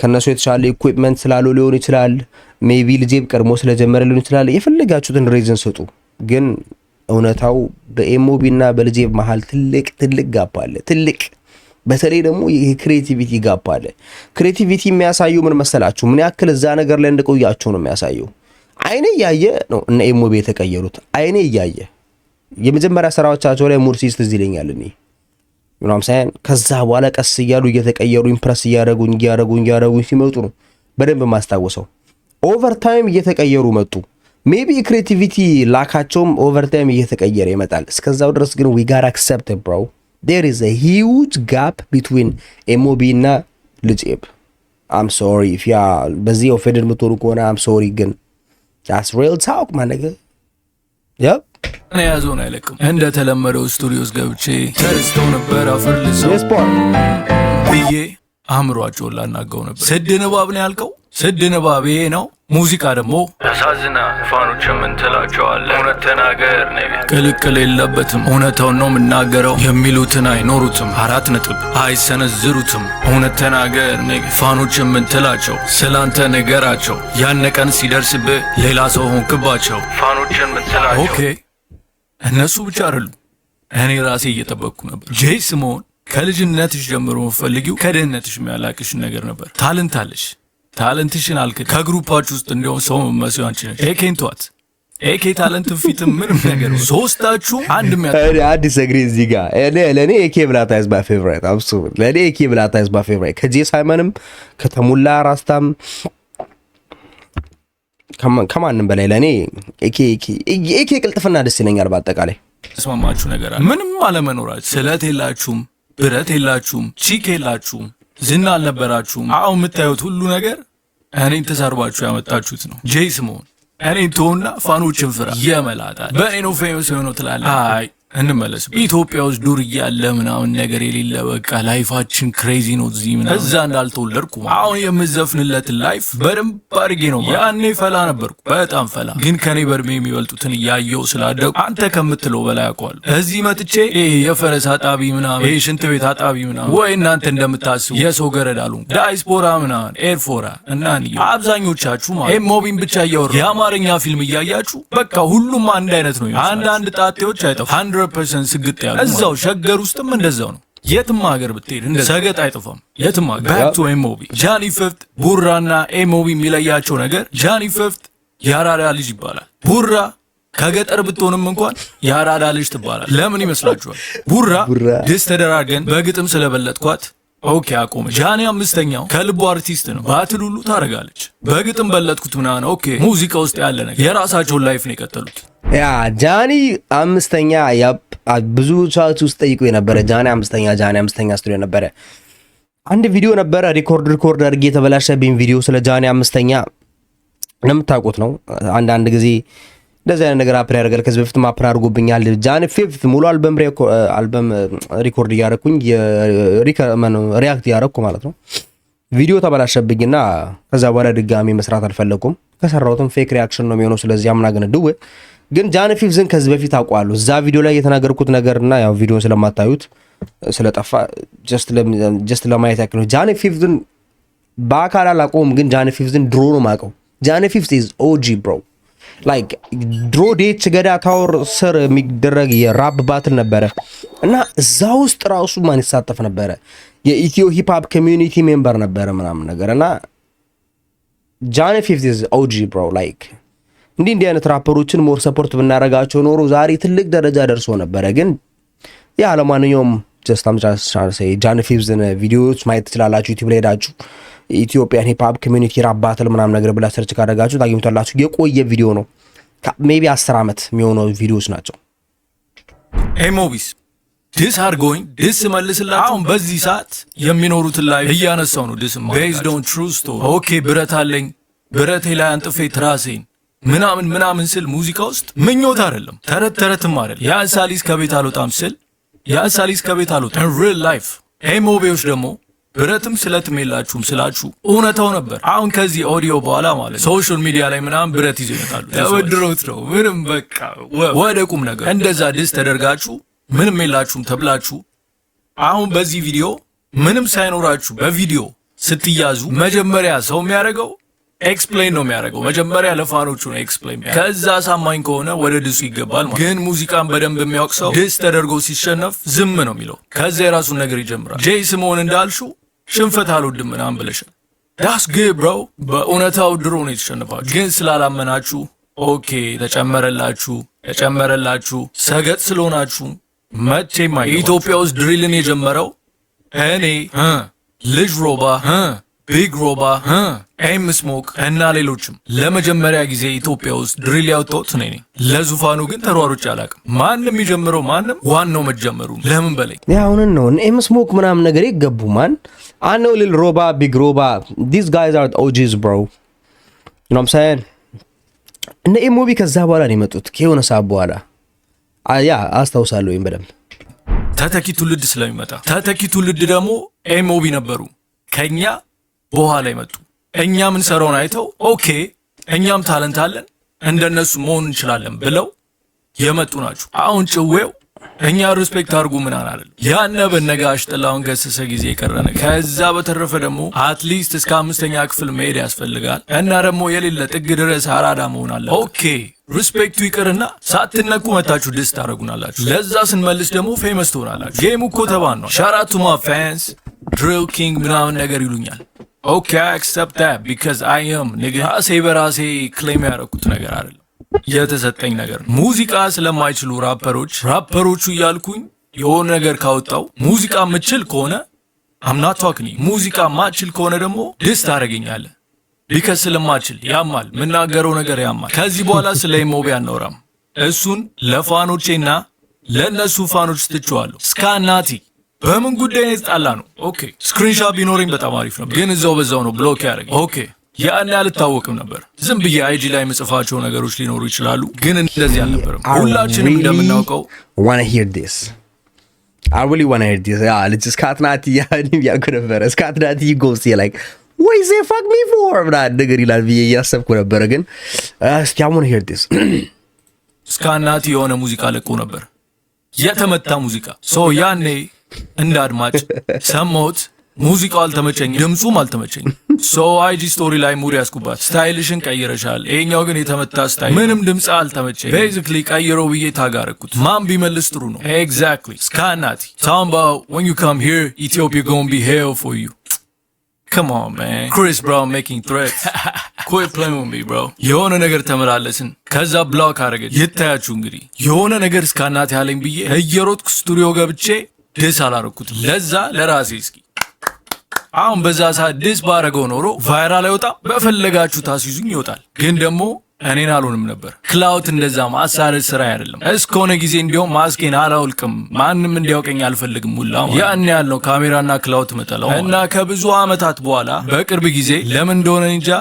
ከነሱ የተሻለ ኢኩዊፕመንት ስላለው ሊሆን ይችላል። ሜቢ ልጄ ቀድሞ ስለጀመረ ሊሆን ይችላል። የፈለጋችሁትን ሪዝን ስጡ። ግን እውነታው በኤምኦቢ እና በልጄ መሃል ትልቅ ጋፕ አለ። ትልቅ በተለይ ደግሞ ይሄ ክሬቲቪቲ ጋፕ አለ። ክሬቲቪቲ የሚያሳየው ምን መሰላችሁ? ምን ያክል እዛ ነገር ላይ እንደቆያችሁ ነው የሚያሳየው። አይኔ እያየ ነው እነ ኤምኦቢ የተቀየሩት። አይኔ እያየ የመጀመሪያ ስራዎቻቸው ላይ ሙርሲስ ትዝ ይለኛል እኔ ምናምን ሳይን ከዛ በኋላ ቀስ እያሉ እየተቀየሩ ኢምፕረስ እያደረጉኝ ሲመጡ ነው በደንብ ማስታወሰው። ኦቨር ታይም እየተቀየሩ መጡ። ሜቢ ክሬቲቪቲ ላካቸውም ኦቨር ታይም እየተቀየረ ይመጣል። እስከዛው ድረስ ግን we gotta accept it bro there is a huge gap between ኤምኦቢ እና ልጄብ I'm sorry if you በዚህ ኦፌንድ የምትሆኑ ከሆነ I'm sorry ግን that's real talk my nigga yep እኔ ያዞን አይለቅም እንደተለመደው ስቱዲዮስ ገብቼ ተርስተው ነበር አፈርልሰው ብዬ አእምሯቸውን ላናገው ነበር። ስድ ንባብ ነው ያልከው? ስድ ንባብ ይሄ ነው። ሙዚቃ ደግሞ ያሳዝና። ፋኖች ምን ትላቸዋለህ? እውነት ተናገር ነቢ ቅልቅል የለበትም። እውነታውን ነው የምናገረው። የሚሉትን አይኖሩትም። 4 ነጥብ አይሰነዝሩትም። እውነት ተናገር ነቢ ፋኖች ምን ትላቸው? ስላንተ ንገራቸው። ያን ቀን ሲደርስብህ ሌላ ሰው ሆንክባቸው። ፋኖች ምን ትላቸው? ኦኬ እነሱ ብቻ አይደሉም። እኔ ራሴ እየጠበቅኩ ነበር። ጄይ ስሞን ከልጅነትሽ ጀምሮ ፈልጊው ከደህነትሽ የሚያላቅሽ ነገር ነበር። ታለንት አለሽ። ታለንትሽን አልክድ። ከግሩፓችሁ ውስጥ እንደውም ሰው መመስዩ አንቺ ነሽ። ኤኬን ተዋት። ኤኬ ታለንት ፊትም ምንም ነገር ነው። ሶስታችሁ አንድ አዲስ እግሪ እዚህ ጋር ለኔ ኤኬ ብላታ is my favorite absolutely ለኔ ኤኬ ብላታ is my favorite ከጄ ሳይመንም ከተሙላ ራስታም ከማንም በላይ ለኔ ኤኬ ቅልጥፍና ደስ ይለኛል። በአጠቃላይ ተስማማችሁ ነገር አለ። ምንም አለመኖራችሁ ስለት የላችሁም፣ ብረት የላችሁም፣ ቺክ የላችሁም፣ ዝና አልነበራችሁም። አሁን የምታዩት ሁሉ ነገር እኔን ተሰርባችሁ ያመጣችሁት ነው። ጄይ ስሞን እኔን ተውና ፋኖችን ፍራ። የመላጣል በእኔ ነው ፌመስ የሆነው ትላለህ። አይ እንመለስ። ኢትዮጵያ ውስጥ ዱር እያለ ምናምን ነገር የሌለ በቃ ላይፋችን ክሬዚ ነው እዚህ ምናምን እዛ እንዳልተወለድኩ አሁን የምዘፍንለትን ላይፍ በደንብ አድርጌ ነው። ያኔ ፈላ ነበርኩ በጣም ፈላ፣ ግን ከኔ በእድሜ የሚበልጡትን እያየው ስላደጉ አንተ ከምትለው በላይ አውቀዋለሁ። እዚህ መጥቼ ይሄ የፈረስ አጣቢ ምናምን ይሄ ሽንት ቤት አጣቢ ምናምን ወይ እናንተ እንደምታስቡ የሰው ገረድ አሉ ዳይስፖራ ምናምን ኤርፎራ እና አብዛኞቻችሁ ማለት ሞቢን ብቻ እያወሩ የአማርኛ ፊልም እያያችሁ በቃ ሁሉም አንድ አይነት ነው። አንዳንድ ጣጤዎች አይጠፉ 100% ስግጥ ያሉ እዛው ሸገር ውስጥም እንደዛው ነው። የትም ሀገር ብትሄድ እንደ ሰገጥ አይጠፋም። የትም ሀገር ባክ ቱ ኤሞቢ ጃኒ ፊፍት ቡራና ኤሞቢ የሚለያቸው ነገር ጃኒ ፊፍት የአራዳ ልጅ ይባላል። ቡራ ከገጠር ብትሆንም እንኳን የአራዳ ልጅ ትባላል። ለምን ይመስላችኋል? ቡራ ድስ ተደራገን በግጥም ስለበለጥኳት ኦኬ አቆመ። ጃኒ አምስተኛው ከልቡ አርቲስት ነው። ባትል ሁሉ ታረጋለች። በግጥም በለጥኩት ምናምን ኦኬ ሙዚቃ ውስጥ ያለ ነገር የራሳቸውን ላይፍ ነው የቀጠሉት። ያ ጃኒ አምስተኛ ብዙ ሰዓት ውስጥ ጠይቁ የነበረ ጃኒ አምስተኛ ስቱዲዮ ነበረ። አንድ ቪዲዮ ነበረ ሪኮርድ አድርጌ የተበላሸብኝ ቪዲዮ ስለ ጃኒ አምስተኛ እንደምታውቁት ነው። አንዳንድ ጊዜ እንደዚህ አይነት ነገር አፕ ያደርጋል። ከዚህ በፊት ማፕ አድርጎብኛል። ጃኒ ፊፍት ሙሉ አልበም ሪኮርድ እያደረኩኝ ሪያክት እያደረኩ ማለት ነው። ቪዲዮ ተበላሸብኝና ከዛ በኋላ ድጋሚ መስራት አልፈለኩም። ከሰራሁትም ፌክ ሪያክሽን ነው የሚሆነው። ስለዚህ አምና ግን ጃኒ ፊፍትን ከዚህ በፊት አውቀዋለሁ። እዛ ቪዲዮ ላይ የተናገርኩት ነገርና ያው ቪዲዮን ስለማታዩት ስለጠፋ ጀስት ለማየት ያክል ነው። ጃኒ ፊፍትን በአካል አላውቀውም፣ ግን ጃኒ ፊፍትን ድሮ ነው የማውቀው። ጃኒ ፊፍት ኢዝ ኦጂ ብሮ ላይክ ድሮ ዴች ገዳ ታወር ስር የሚደረግ የራፕ ባትል ነበረ እና እዛ ውስጥ ራሱ ማን ይሳተፍ ነበረ? የኢትዮ ሂፕ ሆፕ ኮሚዩኒቲ ሜምበር ነበረ ምናምን ነገር እና ጃኒ ፊፍት ኢዝ ኦጂ ብሮ ላይክ እንዲህ አይነት ራፐሮችን ሞር ሰፖርት ብናረጋቸው ኖሮ ዛሬ ትልቅ ደረጃ ደርሶ ነበረ። ግን ያ ለማንኛውም ጀስት ጃኒ ፊፍትን ቪዲዮዎች ማየት ትችላላችሁ። ዩቲዩብ ላይ ሄዳችሁ ኢትዮጵያን ሂፕ ሆፕ ኮሚዩኒቲ ራፕ ባትል ምናምን ነገር ብላ ሰርች ካደረጋችሁ ታገኙታላችሁ። የቆየ ቪዲዮ ነው። ሜቢ 10 ዓመት የሚሆኑ ቪዲዮዎች ናቸው። ኤሞቢስ ዲስ አርጎኝ ዲስ መልስላችሁ። አሁን በዚህ ሰዓት የሚኖሩትን ላይ እያነሳው ነው። ዲስ ቤዝድ ኦን ትሩ ስቶሪ ኦኬ። ብረት አለኝ ብረቴ ላይ አንጥፌ ትራሴን ምናምን ስል ሙዚቃ ውስጥ ምኞት አይደለም ተረትም አይደለም። የአንሳሊስ ከቤት አልወጣም ስል የአንሳሊስ ከቤት አልወጣም ሪል ላይፍ። ኤሞቢዎች ደግሞ ብረትም ስለትም የላችሁም ስላችሁ እውነታው ነበር። አሁን ከዚህ ኦዲዮ በኋላ ማለት ሶሻል ሚዲያ ላይ ምናምን ብረት ይዘው ይመጣሉ። ተወድሮት ነው ምንም በቃ ወደ ቁም ነገር እንደዛ ድስ ተደርጋችሁ ምንም የላችሁም ተብላችሁ አሁን በዚህ ቪዲዮ ምንም ሳይኖራችሁ በቪዲዮ ስትያዙ መጀመሪያ ሰው የሚያደርገው ኤክስፕሌን ነው የሚያደርገው። መጀመሪያ ለፋኖቹ ነው ኤክስፕሌን። ከዛ ሳማኝ ከሆነ ወደ ድሱ ይገባል ማለት። ግን ሙዚቃን በደንብ የሚያውቅ ሰው ድስ ተደርጎ ሲሸነፍ ዝም ነው የሚለው። ከዛ የራሱን ነገር ይጀምራል። ጄይ ስሞን እንዳልሽው ሽንፈት አልወድም ምናምን ብለሻል። ዳስ ግድ ብሮ በእውነታው ድሮ ነው የተሸነፋችሁ። ግን ስላላመናችሁ ኦኬ ተጨመረላችሁ ሰገጥ ስለሆናችሁ መቼም ኢትዮጵያ ውስጥ ድሪልን የጀመረው እኔ ልጅ ሮባ ቢግ ሮባ ኤም ስሞክ እና ሌሎችም ለመጀመሪያ ጊዜ ኢትዮጵያ ውስጥ ድሪል ያወጣሁት እኔ ነኝ። ለዙፋኑ ግን ተሯሩጬ አላውቅም። ማንም የሚጀምረው ማንም ዋናው መጀመሩ ለምን በለኝ። ያውንን ነው ኤም ስሞክ ምናምን ነገር ይገቡ ማን አነው ሊል ሮባ ቢግ ሮባ these guys are OGs bro you know what I'm saying። እነ ኤሞቢ ከዛ በኋላ ነው የመጡት ከሆነ ሰዓት በኋላ ያ አስታውሳለሁ በደምብ ተተኪ ትውልድ ስለሚመጣ ተተኪ ትውልድ ደግሞ ኤሞቢ ነበሩ ከኛ በኋላ ይመጡ። እኛ ምን ሰራውን አይተው ኦኬ እኛም ታለንት አለን እንደነሱ መሆን እንችላለን ብለው የመጡ ናቸው። አሁን ጭዌው እኛ ሪስፔክት አድርጉ ምናምን አይደለም። ያነ በነጋሽ ጥላውን ገሰሰ ጊዜ የቀረነ። ከዛ በተረፈ ደግሞ አትሊስት እስከ 5ኛ ክፍል መሄድ ያስፈልጋል እና ደግሞ የሌለ ጥግ ድረስ አራዳ መሆን አለ። ኦኬ ሪስፔክቱ ይቅርና ሳትነኩ መታችሁ ድስ ታረጉናላችሁ። ለዛ ስንመልስ ደግሞ ፌመስ ትሆናላችሁ። ጌሙ እኮ ተባን ነው። ሻት አውት ቱ ማይ ፋንስ ድሪል ኪንግ ምናምን ነገር ይሉኛል። ኦኬ አይ አክሰፕት ዳት ቢካዝ አይ አም ንግራ ራሴ በራሴ ክሌም ያደረኩት ነገር አይደለም የተሰጠኝ ነገር ነው። ሙዚቃ ስለማይችሉ ራፐሮቹ እያልኩኝ የሆነ ነገር ካወጣው ሙዚቃ ምችል ከሆነ I'm not talking ሙዚቃ ማችል ከሆነ ደግሞ ድስ ታደርገኛለህ ቢካዝ ስለማችል ያማል ምናገረው ነገር ያማል። ከዚህ በኋላ ስለ ኤሞቢ አናወራም። እሱን ለፋኖቼና ለነሱ ፋኖች ትቼዋለሁ። ስካናቲ በምን ጉዳይ ነው የተጣላ ነው? ኦኬ ስክሪንሾት ቢኖረኝ በጣም አሪፍ ነው፣ ግን እዛው በዛው ነው ብሎክ ያደረገኝ። ኦኬ ያን አልታወቅም ነበር። ዝም ብዬ አይጂ ላይ መጽፋቸው ነገሮች ሊኖሩ ይችላሉ፣ ግን እንደዚህ አልነበረም። ሁላችንም እንደምናውቀው wanna hear this. I really wanna hear this. Yeah, let's just cut not ያልኩ ነበር። ስካት ናቲ goes here like what is it fuck me for? ብራድ ነገር ይላል ብዬ እያሰብኩ ነበር፣ ግን እስኪ I wanna hear this. ስካት ናቲ የሆነ ሙዚቃ ለቆ ነበር፣ የተመታ ሙዚቃ። ያኔ እንደ አድማጭ ሰማሁት። ሙዚቃው አልተመቸኝ፣ ድምጹም አልተመቸኝ። አይጂ ስቶሪ ላይ ሙድ ያስኩባት ስታይልሽን ቀይረሻል፣ ይሄኛው ግን የተመታ ስታይል ምንም ድምጽ አልተመቸኝ። ቤዚክሊ ቀይረው ብዬ ታጋረኩት። ማን ቢመልስ ጥሩ ነው? ኤግዛክትሊ ስካት ናቲ talking about when you come here Ethiopia gonna be hell for you. Come on man, Chris Brown making threats. Quit playing with me bro. የሆነ ነገር ተመላለስን፣ ከዛ ብሎክ አረገች። ይታያችሁ እንግዲህ የሆነ ነገር ስካት ናቲ ያለኝ ብዬ እየሮጥኩ ስቱዲዮ ገብቼ ደስ አላረኩት። ለዛ ለራሴ እስኪ አሁን በዛ ሰዓት ዲስ ባረገው ኖሮ ቫይራል አይወጣም፣ በፈለጋችሁ ታስይዙኝ ይወጣል። ግን ደግሞ እኔን አልሆንም ነበር። ክላውት እንደዛ ማሳረድ ስራ አይደለም። እስከሆነ ጊዜ እንዲያውም ማስኬን አላውልቅም፣ ማንም እንዲያውቀኝ አልፈልግም። ሙላ ያን ያልነው ካሜራና ክላውት መጠላው እና ከብዙ አመታት በኋላ በቅርብ ጊዜ ለምን እንደሆነ እንጃ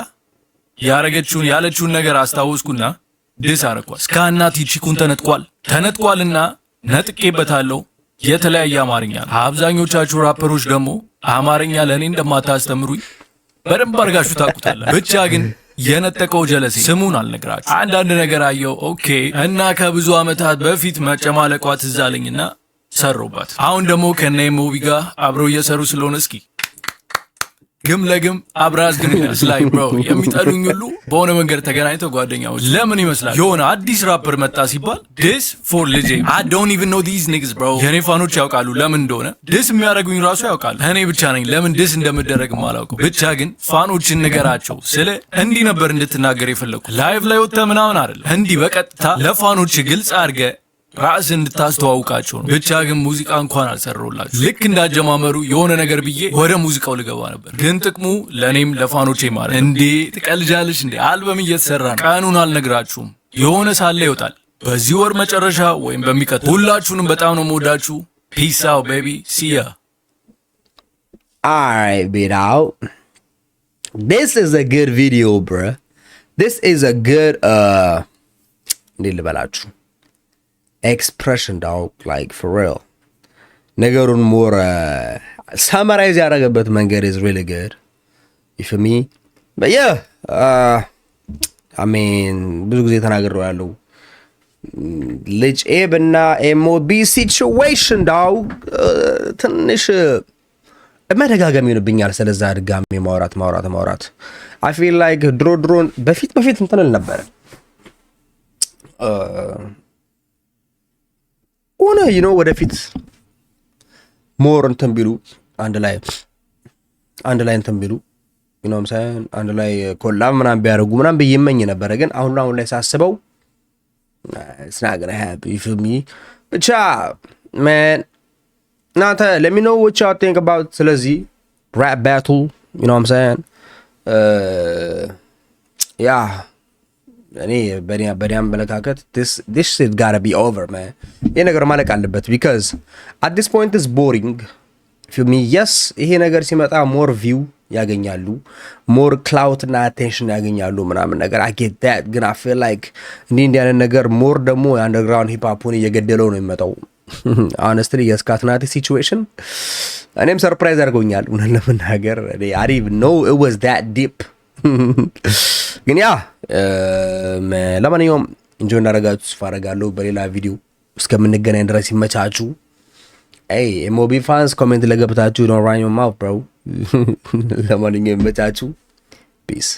ያረገችውን ያለችውን ነገር አስታወስኩና ዲስ አረኳት። ስካት ናቲ ቺኩን ተነጥቋልና ነጥቄበታለሁ። የተለያየ አማርኛ ነው። አብዛኞቻችሁ ራፐሮች ደግሞ አማርኛ ለእኔ እንደማታስተምሩኝ በደንብ አድርጋችሁ ታውቁታላችሁ። ብቻ ግን የነጠቀው ጀለሴ ስሙን አልነግራችሁ አንዳንድ ነገር አየው። ኦኬ እና ከብዙ ዓመታት በፊት መጨማለቋ ትዝ አለኝና ሰሩባት። አሁን ደግሞ ከነ ኤምኦቢ ጋር አብረው እየሰሩ ስለሆነ እስኪ ግም ለግም አብራዝ ግን ስላይ ብሮ የሚጠሉኝ ሁሉ በሆነ መንገድ ተገናኝተው ጓደኛዎች ለምን ይመስላል የሆነ አዲስ ራፐር መጣ ሲባል ዲስ ፎር ልጄ I don't even know these niggas bro። የኔ ፋኖች ያውቃሉ ለምን እንደሆነ ዲስ የሚያደርጉኝ ራሱ ያውቃሉ። እኔ ብቻ ነኝ ለምን ዲስ እንደምደረግ ማላውቀው። ብቻ ግን ፋኖችን ንገራቸው ስለ እንዲህ ነበር እንድትናገር የፈለኩ። ላይቭ ላይ ወጥተህ ምናምን አይደለም፣ እንዲህ በቀጥታ ለፋኖች ግልጽ አድርገህ ራስ እንድታስተዋውቃቸው ነው። ብቻ ግን ሙዚቃ እንኳን አልሰራሁላችሁ። ልክ እንዳጀማመሩ የሆነ ነገር ብዬ ወደ ሙዚቃው ልገባ ነበር፣ ግን ጥቅሙ ለኔም ለፋኖቼ ማለት እንዴ ትቀልጃለሽ እንዴ? አልበም እየተሰራ ነው። ቀኑን አልነግራችሁም፣ የሆነ ሳለ ይወጣል በዚህ ወር መጨረሻ ወይም በሚቀጥለው። ሁላችሁንም በጣም ነው የምወዳችሁ። ፒስ አውት ቤቢ ሲ ያ። Alright, bit out. This is a good video, bruh. This is a good እንዴ ልበላችሁ expression dog, like for real. ነገሩን more summarize ያደረገበት መንገድ is really good. You feel me? But yeah, I mean ብዙ ጊዜ ተናግሬው ያለው ልጅ ኤብ እና ኤምኦቢ situation dog ትንሽ መደጋገም ይሆንብኛል። ስለዛ ድጋሜ ማውራት I feel like ድሮን በፊት እንትንል ነበር ሆነ ወደፊት ሞር እንትን ቢሉ አንድ ላይ እንትን ቢሉ አንድ ላይ ኮላብ ምናምን ቢያደርጉ ምናምን ብይመኝ ነበረ። ግን አሁን ላይ ሳስበው it's not gonna happen. You feel me? ብቻ man እናንተ let me know what y'all think about ስለዚህ rap battle, you know what I'm saying? Yeah, እኔ በእኔ አመለካከት this shit gotta be over man. ይሄ ነገር ማለቅ አለበት because at this point is boring. Feel me? Yes, ይሄ ነገር ሲመጣ more view ያገኛሉ፣ more clout እና attention ያገኛሉ ምናምን ነገር I get that. ግን I feel like እንዲህ አይነት ነገር more ደግሞ underground hip hopን እየገደለው ነው የሚመጣው። honestly የስካት ናቲ situation እኔም ሰርፕራይዝ አድርጎኛል እውነት ለመናገር። I didn't even know it was that deep. ግን ያ ለማንኛውም እንጆይ እንዳደረጋችሁ ተስፋ አደርጋለሁ። በሌላ ቪዲዮ እስከምንገናኝ ድረስ ይመቻችሁ። Hey, MOB fans, comment ለገብታችሁ don't run your mouth bro. ለማንኛውም ይመቻችሁ. Peace.